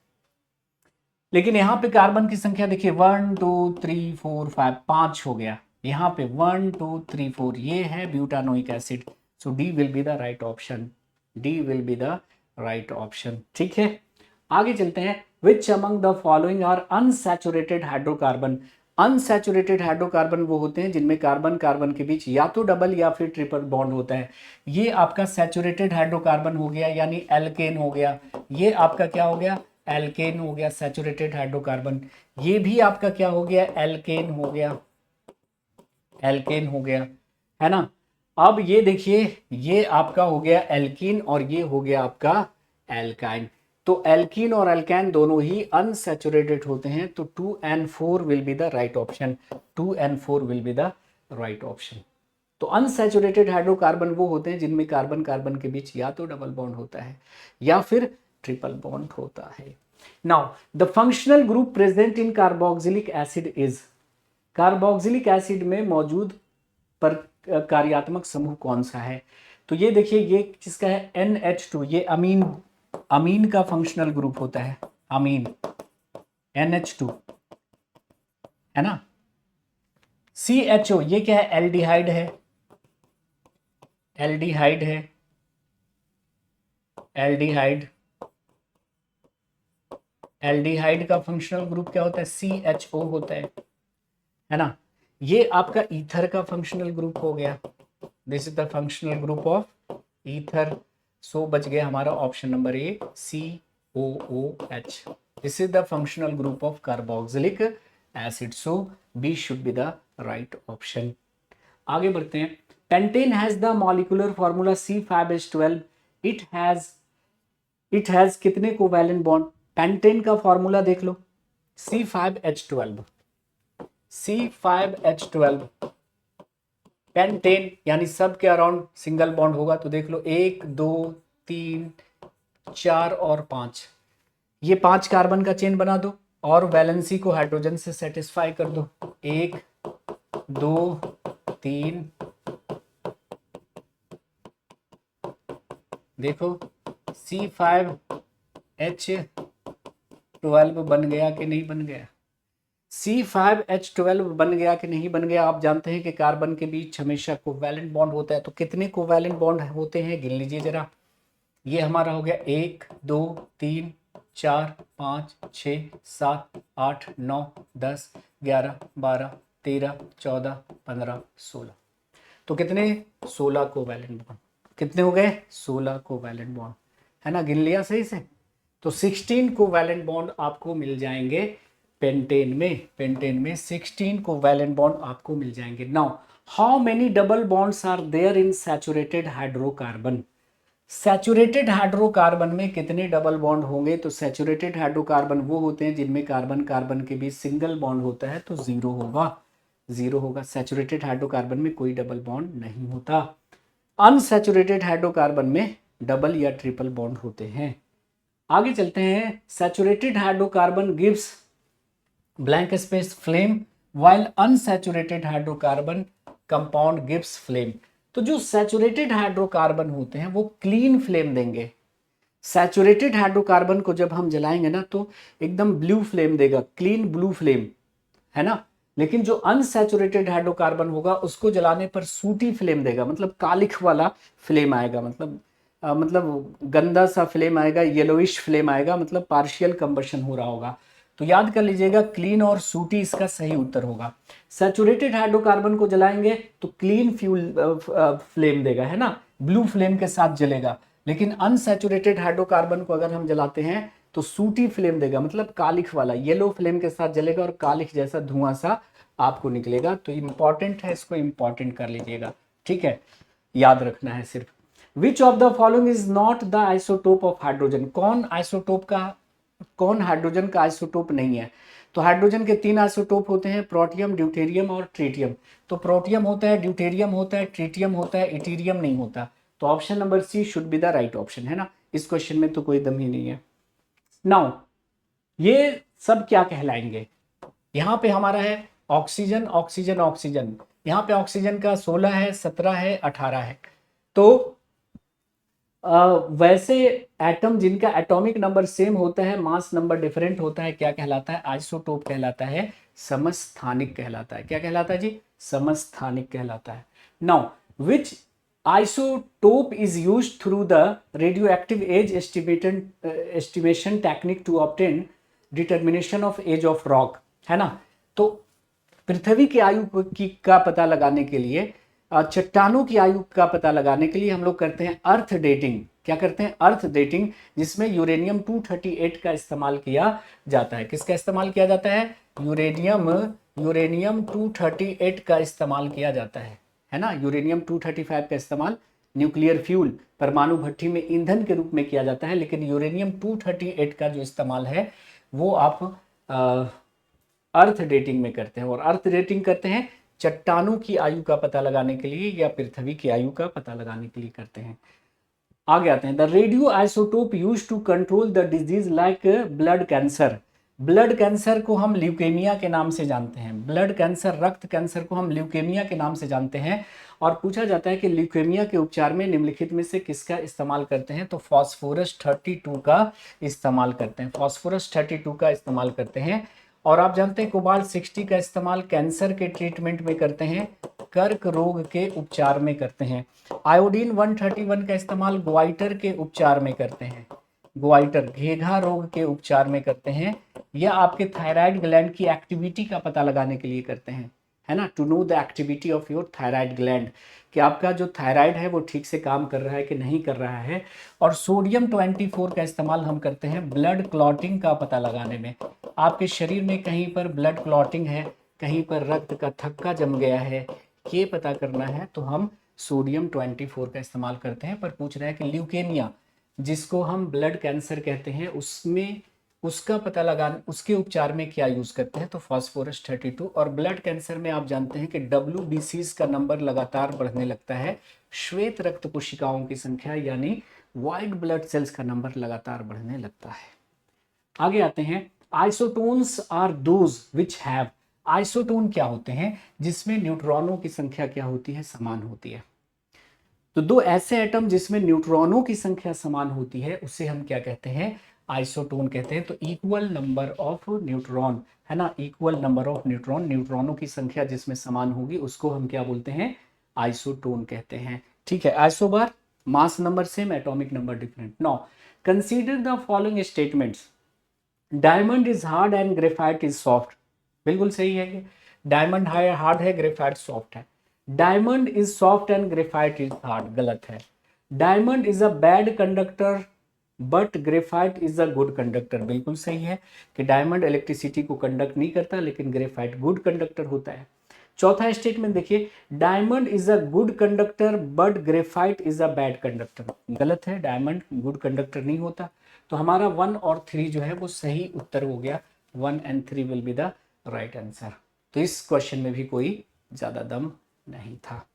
लेकिन यहाँ पे कार्बन की संख्या देखिए 1 2 3 4 5, 5 हो गया। यहाँ पे 1 2 3 4 ये है butanoic acid. So D will be the right option, D will be the right option. ठीक है, आगे चलते हैं। Which among the following are unsaturated hydrocarbon. Unsaturated hydrocarbon वो होते हैं जिनमें कार्बन कार्बन के बीच या तो डबल या फिर ट्रिपल बॉन्ड होता है। ये आपका सैचुरेटेड हाइड्रोकार्बन हो गया, यानी एल्केन हो गया। ये आपका क्या हो गया? एल्केन हो गया, सैचुरेटेड हाइड्रोकार्बन। ये भी आपका क्या हो गया? एल्केन हो गया, एल्केन हो गया, है ना। अब ये देखिए, ये आपका हो गया एल्कीन और ये हो गया आपका एल्काइन। तो एल्कीन और एल्काइन दोनों ही अनसैचुरेटेड होते हैं, तो 2 and 4 will be the right option, 2 and 4 will be the right option. तो अनसैचुरेटेड हाइड्रोकार्बन वो होते हैं जिनमें कार्बन कार्बन के बीच या तो डबल बॉन्ड होता है या फिर ट्रिपल बॉन्ड होता है। Now the functional group present in carboxylic acid is, carboxylic acid में मौजूद पर कार्यात्मक समूह कौन सा है? तो ये देखिए, ये किसका है? NH2, ये अमीन, अमीन का फंक्शनल ग्रुप होता है, अमीन, NH2, है ना। CHO ये क्या है? एल्डिहाइड है, एल्डिहाइड है, एल्डिहाइड, एल्डिहाइड का फंक्शनल ग्रुप क्या होता है, CHO होता है ना। ये आपका ईथर का फंक्शनल ग्रुप हो गया, this is the functional group of ether. So बच गया हमारा option number A, COOH। This is the functional group of carboxylic acid, so B should be the right option. आगे बढ़ते हैं। Pentane has the molecular formula C5H12। It has कितने covalent bond, pentane का formula देख लो, C5H12, C5H12 pentane यानी सब के अराउंड सिंगल बॉन्ड होगा, तो देख लो 1 2 3 4 और 5, ये 5 कार्बन का चेन बना दो और वैलेंसी को हाइड्रोजन से सेटिस्फाई कर दो, 1 2 3, देखो C5H12 बन गया कि नहीं बन गया, C5H12 बन गया कि नहीं बन गया। आप जानते हैं कि कार्बन के बीच हमेशा कोवैलेंट बॉन्ड होता है, तो कितने कोवैलेंट बॉन्ड होते हैं गिन लीजिए जरा। ये हमारा हो गया 1 2 3 4 5 6 7 8 9 10 11 12 13 14 15 16, तो कितने 16 कोवैलेंट बॉन्ड, कितने हो गए 16 कोवैलेंट बॉन्ड, है ना, गिन लिया सही से। तो 16 कोवैलेंट बॉन्ड आपको मिल जाएंगे पेंटेन में 16 कोवैलेंट बॉन्ड आपको मिल जाएंगे। Now how many double bonds are there in saturated hydrocarbon, saturated hydrocarbon में कितने डबल बॉन्ड होंगे, तो सैचुरेटेड हाइड्रोकार्बन वो होते हैं जिनमें कार्बन कार्बन के बीच सिंगल बॉन्ड होता है, तो जीरो होगा। सैचुरेटेड हाइड्रोकार्बन में कोई डबल बॉन्ड नहीं होता। अनसैचुरेटेड हाइड्रोकार्बन में डबल या ट्रिपल बॉन्ड होते हैं। आगे चलते हैं। Saturated hydrocarbon gives blank space flame while unsaturated hydrocarbon compound gives flame. तो जो सैचुरेटेड हाइड्रोकार्बन होते हैं वो क्लीन फ्लेम देंगे। सैचुरेटेड हाइड्रोकार्बन को जब हम जलाएंगे ना तो एकदम ब्लू फ्लेम देगा, क्लीन ब्लू फ्लेम, है ना। लेकिन जो अनसैचुरेटेड हाइड्रोकार्बन होगा उसको जलाने पर सूटी फ्लेम देगा, मतलब कालिख वाला फ्लेम आएगा, मतलब गंदा सा फ्लेम आएगा, येलोइश फ्लेम आएगा, मतलब पार्शियल कंबशन हो रहा होगा। तो याद कर लीजिएगा क्लीन और सूटी इसका सही उत्तर होगा। सैचुरेटेड हाइड्रोकार्बन को जलाएंगे तो क्लीन फ्यूल फ्लेम देगा, है ना, ब्लू फ्लेम के साथ जलेगा। लेकिन अनसैचुरेटेड हाइड्रोकार्बन को अगर हम जलाते हैं तो सूटी फ्लेम देगा, मतलब कालिख वाला, येलो फ्लेम के साथ जलेगा और कालिख जैसा धुआं सा आपको निकलेगा। तो इंपॉर्टेंट है, इसको इंपॉर्टेंट कर लीजिएगा, ठीक है, याद रखना है सिर्फ। विच of the following is not the isotope of hydrogen, कौन हाइड्रोजन का आइसोटोप नहीं है। तो हाइड्रोजन के 3 आइसोटोप होते हैं, प्रोटियम, ड्यूटेरियम और ट्रिटियम। तो प्रोटियम होता है, ड्यूटेरियम होता है, ट्रिटियम होता है, इटीरियम नहीं होता। तो option number C should be the right option, है ना। इस क्वेश्चन में तो कोई दम ही नहीं है। नाउ ये सब क्या कहलाएंगे, यहाँ पे हमारा है ऑक्सीजन ऑक्सीजन ऑक्सीजन, यहाँ पे ऑक्सीजन का 16 है, 17 है, 18 है। तो वैसे एटम जिनका एटॉमिक नंबर सेम होता है, मास नंबर डिफरेंट होता है, क्या कहलाता है, आइसोटोप कहलाता है, समस्थानिक कहलाता है। क्या कहलाता है जी, समस्थानिक कहलाता है। Now which isotope is used through the radioactive age estimation technique to obtain determination of age of rock, है ना। तो पृथ्वी की आयु का पता लगाने के लिए, चट्टानों की आयु का पता लगाने के लिए हम लोग करते हैं अर्थ डेटिंग। क्या करते हैं, अर्थ डेटिंग, जिसमें यूरेनियम 238 का इस्तेमाल किया जाता है। किसका इस्तेमाल किया जाता है, यूरेनियम 238 का इस्तेमाल किया जाता है ना। यूरेनियम 235 का इस्तेमाल न्यूक्लियर फ्यूल, परमाणु भट्टी में ईंधन के रूप में किया जाता है, लेकिन यूरेनियम 238 का जो इस्तेमाल है वो आप अर्थ डेटिंग में करते हैं। और अर्थ डेटिंग करते हैं चट्टानों की आयु का पता लगाने के लिए या पृथ्वी की आयु का पता लगाने के लिए करते हैं। आगे आते हैं। The radio isotope use to control the disease like blood cancer. Blood cancer को हम ल्यूकेमिया के नाम से जानते हैं, ब्लड कैंसर, रक्त कैंसर को हम ल्यूकेमिया के नाम से जानते हैं। और पूछा जाता है कि ल्यूकेमिया के उपचार में निम्नलिखित में से किसका इस्तेमाल करते हैं, तो फास्फोरस 32 का इस्तेमाल करते हैं, फास्फोरस 32 का इस्तेमाल करते हैं। और आप जानते हैं कोबाल्ट 60 का इस्तेमाल कैंसर के ट्रीटमेंट में करते हैं, कर्क रोग के उपचार में करते हैं। आयोडीन 131 का इस्तेमाल ग्वाइटर के उपचार में करते हैं। गोइटर घेघा रोग के उपचार में करते हैं, या आपके थायराइड ग्लैंड की एक्टिविटी का पता लगाने के लिए करते हैं, है ना, to know the activity of your thyroid gland, कि आपका जो थायराइड है वो ठीक से काम कर रहा है कि नहीं कर रहा है। और सोडियम 24 का इस्तेमाल हम करते हैं ब्लड क्लॉटिंग का पता लगाने में। आपके शरीर में कहीं पर ब्लड क्लॉटिंग है, कहीं पर रक्त का थक्का जम गया है, ये पता करना है तो हम सोडियम 24 का इस्तेमाल करते हैं। पर पूछ रहा है कि ल्यूकेमिया, जिसको हम ब्लड कैंसर कहते हैं, उसमें उसका पता लगाने, उसके उपचार में क्या यूज करते हैं, तो फास्फोरस 32। और ब्लड कैंसर में आप जानते हैं कि WBCs का नंबर लगातार बढ़ने लगता है, श्वेत रक्त कोशिकाओं की संख्या यानी व्हाइट ब्लड सेल्स का नंबर लगातार बढ़ने लगता है। आगे आते हैं, isotones are those which have, isotone क्या होते हैं, जिसमें न्यूट्रॉनों की संख्या क्या होती है, समान होती है। तो दो ऐसे एटम जिसमें न्यूट्रॉनों की संख्या समान होती है उसे हम क्या कहते हैं, आइसोटोन कहते हैं। तो इक्वल नंबर ऑफ न्यूट्रॉन, है ना, इक्वल नंबर ऑफ न्यूट्रॉन, न्यूट्रॉनों की संख्या जिसमें समान होगी उसको हम क्या बोलते हैं, आइसोटोन कहते हैं। ठीक है, isobar mass number same, atomic number different. Now consider the following statements, diamond is hard and graphite is soft, बिल्कुल सही है कि डायमंड हार्ड है, ग्रेफाइट सॉफ्ट है। Diamond is soft and graphite is hard, गलत है। Diamond is a bad conductor but graphite is a good conductor, बिल्कुल सही है कि डायमंड इलेक्ट्रिसिटी को कंडक्ट नहीं करता लेकिन ग्रेफाइट गुड कंडक्टर होता है। चौथा स्टेटमेंट देखिए, diamond is a good conductor but graphite is a bad conductor, गलत है, डायमंड गुड कंडक्टर नहीं होता। तो हमारा 1 और 3 जो है वो सही उत्तर हो गया, 1 and 3 will be the right answer. तो इस क्वेश्चन में भी कोई ज्यादा दम नहीं था।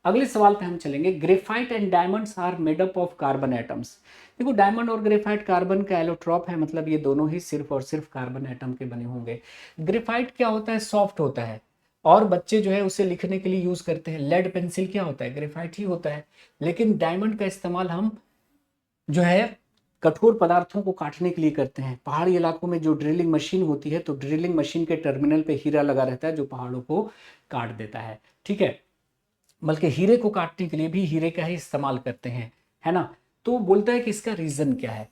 अगले सवाल पे हम चलेंगे, graphite and diamonds are made up of carbon atoms. देखो डायमंड और ग्रेफाइट कार्बन का एलोट्रॉप है, मतलब ये दोनों ही सिर्फ और सिर्फ कार्बन एटम के बने होंगे। ग्रेफाइट क्या होता है, सॉफ्ट होता है, और बच्चे जो है उसे लिखने के लिए यूज करते हैं। लेड पेंसिल क्या होता है, ग्रेफाइट ही होता है। लेकिन डायमंड का इस्तेमाल हम जो है कठोर पदार्थों को काटने के लिए करते हैं। पहाड़ी इलाकों में जो ड्रिलिंग मशीन होती है तो ड्रिलिंग मशीन के टर्मिनल पे हीरा लगा रहता है जो पहाड़ों को काट देता है। ठीक है, बल्कि हीरे को काटने के लिए भी हीरे का ही इस्तेमाल करते हैं, है ना। तो बोलता है कि इसका रीजन क्या है।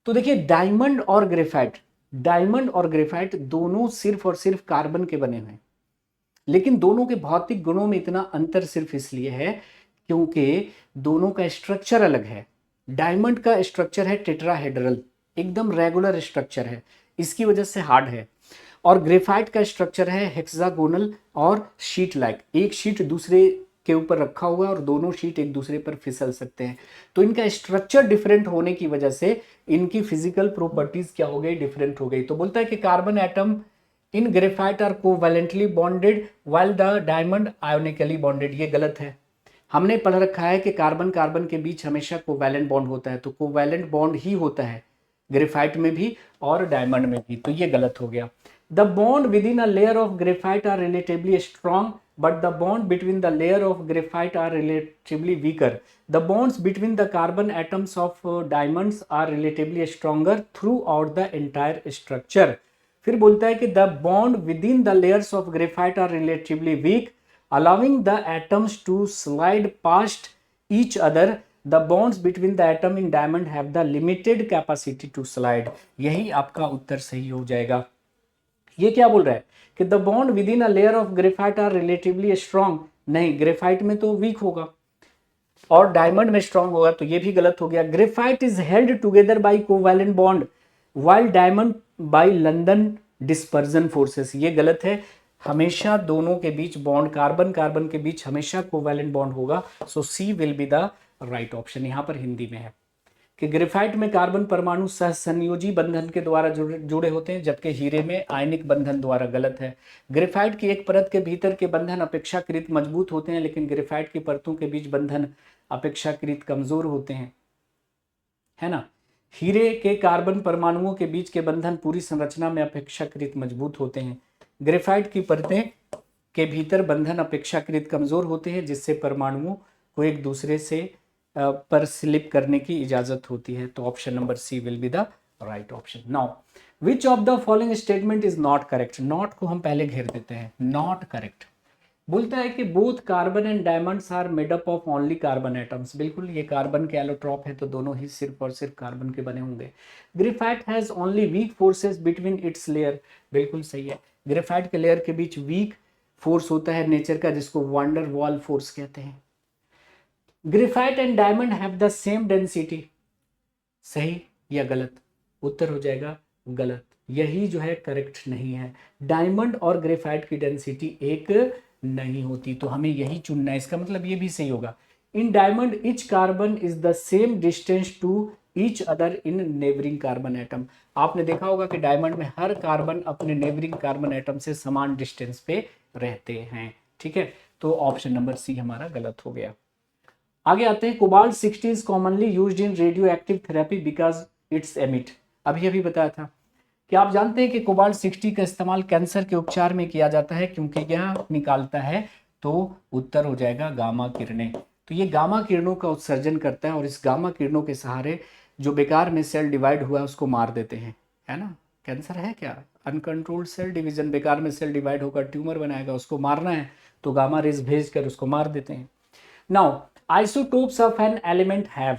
तो देखिए डायमंड और ग्रेफाइट दोनों सिर्फ और सिर्फ कार्बन के बने हुए हैं, लेकिन दोनों के भौतिक गुणों में इतना अंतर सिर्फ इसलिए है क्योंकि दोनों का स्ट्रक्चर अलग है। डायमंड का स्ट्रक्चर है टेट्राहेड्रल, एकदम रेगुलर स्ट्रक्चर है, इसकी वजह से हार्ड है। और ग्रेफाइट का स्ट्रक्चर है हेक्सागोनल और शीट लाइक, एक शीट दूसरे के ऊपर रखा हुआ है और दोनों शीट एक दूसरे पर फिसल सकते हैं। तो इनका स्ट्रक्चर डिफरेंट होने की वजह से इनकी फिजिकल प्रॉपर्टीज क्या हो गई, डिफरेंट हो गई। तो बोलता है कि carbon atom in graphite are covalently bonded while the diamond ionically bonded, ये गलत है। हमने पढ़ रखा है कि कार्बन कार्बन के बीच हमेशा कोवैलेंट बॉन्ड होता है, तो कोवैलेंट बॉन्ड ही होता है ग्रेफाइट में भी और डायमंड में भी, तो ये गलत हो गया। The bond within a layer of graphite are relatively strong but the bond between the layer of graphite are relatively weaker. The bonds between the carbon atoms of diamonds are relatively stronger throughout the entire structure. फिर बोलता है कि the bond within the layers of graphite are relatively weak, allowing the atoms to slide past each other. The bonds between the atom in diamond have the limited capacity to slide. यही आपका उत्तर सही हो जाएगा। ये क्या बोल रहा है कि the bond within a layer of graphite are relatively strong, नहीं, ग्रेफाइट में तो वीक होगा और डायमंड में स्ट्रॉन्ग होगा, तो ये भी गलत हो गया। Graphite is held together by covalent bond while diamond by London dispersion forces, ये गलत है। हमेशा दोनों के बीच बॉन्ड, कार्बन कार्बन के बीच हमेशा कोवैलेंट बॉन्ड होगा। So C will be the right option. यहां पर हिंदी में है कि ग्रेफाइट में कार्बन परमाणु सहसंयोजी बंधन के द्वारा जुड़े होते हैं, जबकि हीरे में आयनिक बंधन द्वारा, गलत है। ग्रेफाइट की एक परत के भीतर के बंधन अपेक्षाकृत मजबूत होते हैं, लेकिन ग्रेफाइट की परतों के बीच बंधन अपेक्षाकृत कमजोर होते हैं, है ना। हीरे के कार्बन परमाणुओं के बीच के बंधन पूरी संरचना में अपेक्षाकृत मजबूत होते हैं। ग्रेफाइट की परतें के भीतर बंधन अपेक्षाकृत कमजोर होते हैं, जिससे परमाणुओं को एक दूसरे से पर स्लिप करने की इजाजत होती है। तो option number C will be the right option. Now which of the following statement is not correct, not को हम पहले घेर देते हैं, नॉट करेक्ट। बोलता है कि both carbon and diamonds are made up of only carbon atoms. बिल्कुल, ये कार्बन के एलोट्रॉप है तो दोनों ही सिर्फ और सिर्फ कार्बन के बने होंगे। Graphite has only weak forces between its layer. बिल्कुल सही है, ग्रेफाइट के लेयर के बीच वीक फोर्स होता है नेचर का, जिसको वंडर वॉल फोर्स कहते हैं। Graphite and diamond have the same density. सही या गलत? उत्तर हो जाएगा गलत, यही जो है करेक्ट नहीं है। डायमंड और ग्रेफाइट की डेंसिटी एक नहीं होती, तो हमें यही चुनना है। इसका मतलब ये भी सही होगा। In diamond each carbon is the same distance to each other in neighbouring carbon atom. आपने देखा होगा कि डायमंड में हर कार्बन अपने नेबरिंग कार्बन एटम से समान डिस्टेंस पे रहते हैं। ठीक है, तो ऑप्शन नंबर सी हमारा गलत हो गया। आगे आते हैं, cobalt 60 is commonly used in radio active therapy because it's emit. अभी अभी बताया था। क्या आप जानते हैं कि कोबाल्ट 60 का इस्तेमाल कैंसर के उपचार में किया जाता है क्योंकि यह निकालता है? तो उत्तर हो जाएगा गामा किरणें। तो ये गामा किरणों का उत्सर्जन करता है और इस गामा किरणों के सहारे जो बेकार में सेल डिवाइड हुआ है उसको मार देते हैं, है ना। कैंसर है क्या? अनकंट्रोल्ड सेल डिवीजन, बेकार में सेल डिवाइड होकर ट्यूमर बनाएगा, उसको मारना है तो गामा रेज भेज कर उसको मार देते हैं। Now isotopes of an element have.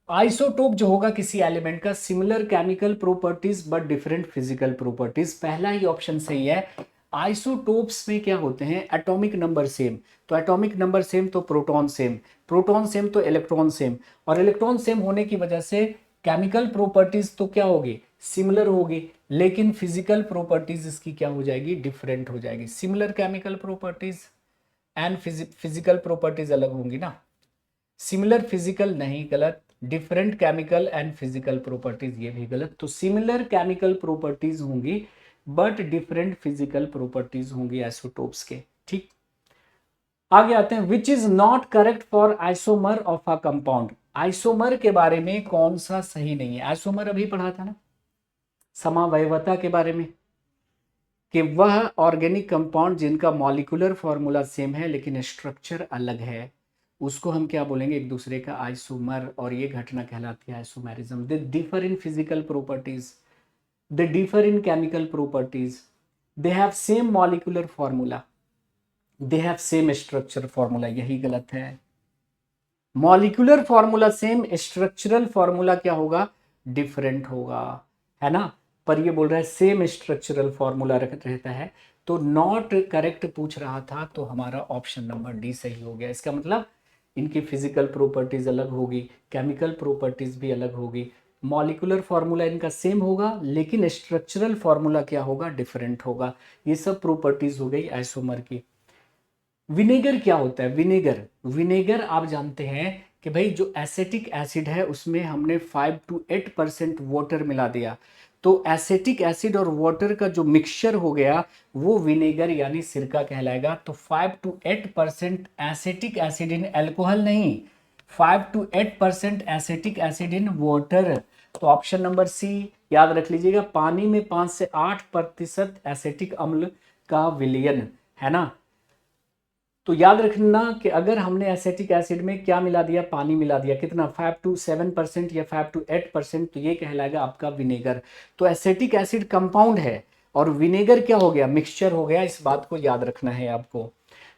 Isotope जो होगा किसी एलिमेंट का, similar chemical properties but different physical properties. पहला ही ऑप्शन सही है। आइसोटोप्स में क्या होते हैं? एटॉमिक नंबर सेम, तो एटॉमिक नंबर सेम तो प्रोटॉन सेम, प्रोटॉन सेम तो इलेक्ट्रॉन सेम, और इलेक्ट्रॉन सेम होने की वजह से केमिकल प्रॉपर्टीज तो क्या होगी? सिमिलर होगी, लेकिन फिजिकल प्रॉपर्टीज इसकी क्या हो जाएगी? डिफरेंट हो जाएगी। Similar chemical properties and physical properties अलग होंगी ना। सिमिलर फिजिकल नहीं, गलत। Different chemical and physical properties, ये भी गलत। तो सिमिलर केमिकल प्रॉपर्टीज होंगी बट डिफरेंट फिजिकल प्रॉपर्टीज होंगी आइसोटोप्स के। ठीक, आगे आते हैं, which is not correct for isomer of a compound. Isomer के बारे में कौन सा सही नहीं है? आइसोमर अभी पढ़ा था ना, समावयवता के बारे में, कि वह ऑर्गेनिक कंपाउंड जिनका मॉलिक्यूलर फॉर्मूला सेम है लेकिन स्ट्रक्चर अलग है, उसको हम क्या बोलेंगे? एक दूसरे का आइसोमर, और ये घटना कहलाती है isomerism. They differ in physical properties, they differ in chemical properties, they have same molecular formula, they have same structure formula. यही गलत है। Molecular formula same, structural formula क्या होगा? डिफरेंट होगा, है ना। पर ये बोल रहा है सेम स्ट्रक्चरल फॉर्मूला रहता है, तो नॉट करेक्ट पूछ रहा था, तो हमारा ऑप्शन नंबर डी सही हो गया। इसका मतलब इनकी फिजिकल प्रॉपर्टीज अलग होगी, केमिकल प्रॉपर्टीज भी अलग होगी, मॉलिक्यूलर फॉर्मूला इनका सेम होगा लेकिन स्ट्रक्चरल फॉर्मूला क्या होगा? डिफरेंट होगा। ये सब प्रॉपर्टीज हो गई आइसोमर की। विनेगर क्या होता है? विनेगर, विनेगर आप जानते हैं कि भाई जो एसिटिक एसिड है उसमें हमने 5 to 8% वाटर मिला दिया, तो एसिटिक एसिड और वाटर का जो मिक्सचर हो गया वो विनेगर यानी सिरका कहलाएगा। तो 5 to 8% acetic acid in alcohol नहीं, 5 to 8% acetic acid in water. तो ऑप्शन नंबर सी याद रख लीजिएगा, पानी में 5 से 8% एसिटिक अम्ल का विलयन, है ना। तो याद रखना कि अगर हमने एसिटिक एसिड में क्या मिला दिया? पानी मिला दिया, कितना? 5 to 7% या 5 to 8%, तो ये कहलाएगा आपका विनेगर। तो एसिटिक एसिड कंपाउंड है और विनेगर क्या हो गया? मिक्सचर हो गया। इस बात को याद रखना है आपको।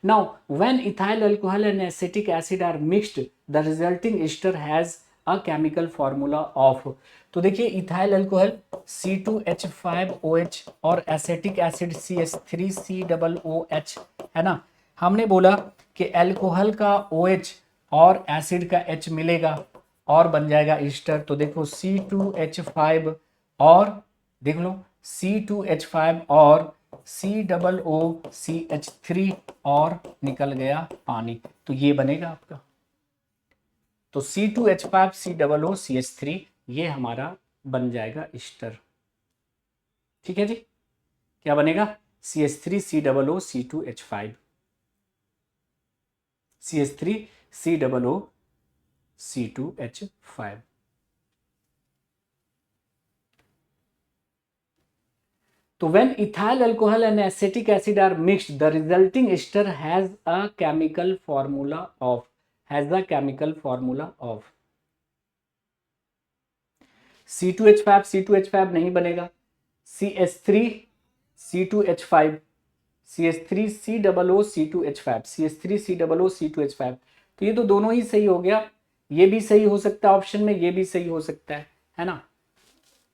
Now when ethyl alcohol and acetic acid are mixed the resulting ester has a chemical formula of. तो देखिए, इथाइल अल्कोहल C2H5OH और एसिटिक एसिड CH3COOH, है ना। हमने बोला कि अल्कोहल का OH और एसिड का H मिलेगा और बन जाएगा ईस्टर। तो देखो C2H5 और देख लो C2H5 और COOCH3 और निकल गया पानी, तो ये बनेगा आपका। तो C2H5COOCH3 ये हमारा बन जाएगा ईस्टर। ठीक है जी, क्या बनेगा? CH3COOC2H5, CH3COOC2H5। तो when ethyl alcohol and acetic acid are mixed, the resulting ester has a chemical formula of, has the chemical formula of C2H5 नहीं बनेगा, CH3 C2H5 CH3COO-C2H5, CH3COO-C2H5। तो ये तो दोनों ही सही हो गया, ये भी सही हो सकता है ऑप्शन में, ये भी सही हो सकता है ना।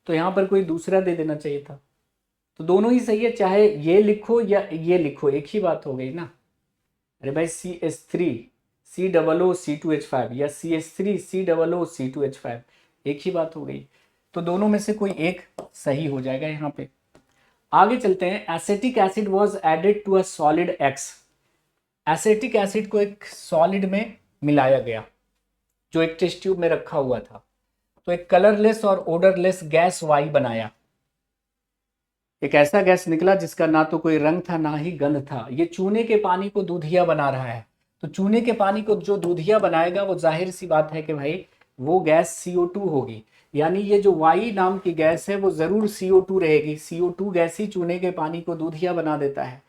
तो यहाँ पर कोई दूसरा दे देना चाहिए था। तो दोनों ही सही है, चाहे ये लिखो या ये लिखो, एक ही बात हो गई ना। अरे भाई CH3COO-C2H5 या CH3COO-C2H5, एक ही बात हो गई। तो दोनों में से कोई एक सही हो जाएगा यहाँ पे। आगे चलते हैं। Acetic acid was added to a solid X. Acetic acid को एक सॉलिड में मिलाया गया जो एक टेस्ट ट्यूब में रखा हुआ था, तो एक कलरलेस और ओडरलेस गैस वाई बनाया। एक ऐसा गैस निकला जिसका ना तो कोई रंग था ना ही गंध था। ये चूने के पानी को दूधिया बना रहा है। तो चूने के पानी को जो दूधिया बनाएगा वो जाहिर सी बात है कि भाई वो गैस CO2 होगी। यानी ये जो वाई नाम की गैस है वो जरूर CO2 रहेगी। CO2 गैस ही चूने के पानी को दूधिया बना देता है।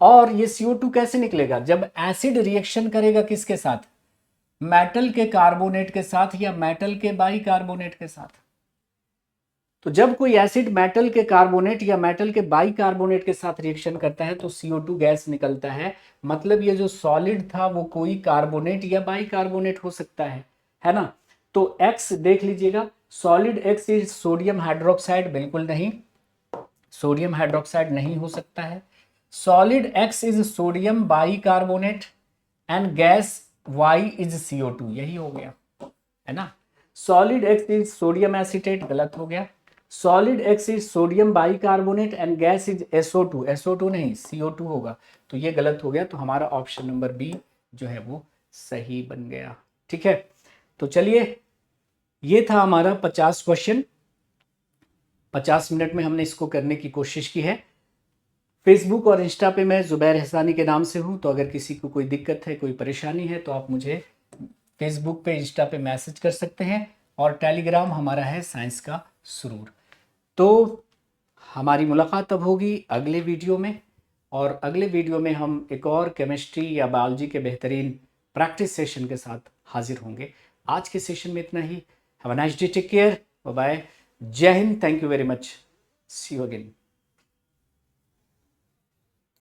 और ये CO2 कैसे निकलेगा? जब एसिड रिएक्शन करेगा किसके साथ? मेटल के कार्बोनेट के साथ या मेटल के बाइकार्बोनेट के साथ। तो जब कोई एसिड मेटल के कार्बोनेट या मेटल के बाइकार्बोनेट के साथ रिएक्शन करता है तो CO2 गैस निकलता है। मतलब ये जो सॉलिड था वो कोई कार्बोनेट या बाइकार्बोनेट हो सकता है ना। तो X देख लीजिएगा, solid X is sodium hydroxide, बिल्कुल नहीं, सोडियम हाइड्रोक्साइड नहीं हो सकता है। Solid X is sodium bicarbonate and gas Y is CO2, यही हो गया, है ना। Solid X is sodium acetate, गलत हो गया। Solid X is sodium bicarbonate and gas is SO2, SO2 नहीं CO2 होगा, तो ये गलत हो गया। तो हमारा ऑप्शन नंबर बी जो है वो सही बन गया। ठीक है, तो चलिए ये था हमारा 50 क्वेश्चन। 50 मिनट में हमने इसको करने की कोशिश की है। फेसबुक और इंस्टा पे मैं जुबैर हसानी के नाम से हूँ, तो अगर किसी को कोई दिक्कत है, कोई परेशानी है, तो आप मुझे फेसबुक पे, इंस्टा पे मैसेज कर सकते हैं। और टेलीग्राम हमारा है साइंस का सुरूर। तो हमारी मुलाकात अब होगी अगले वीडियो में, और अगले वीडियो में हम एक और केमिस्ट्री या बायोलॉजी के बेहतरीन प्रैक्टिस सेशन के साथ हाजिर होंगे। आज के सेशन में इतना ही। Have a nice day, take care, bye bye, Jai Hind, thank you very much, see you again.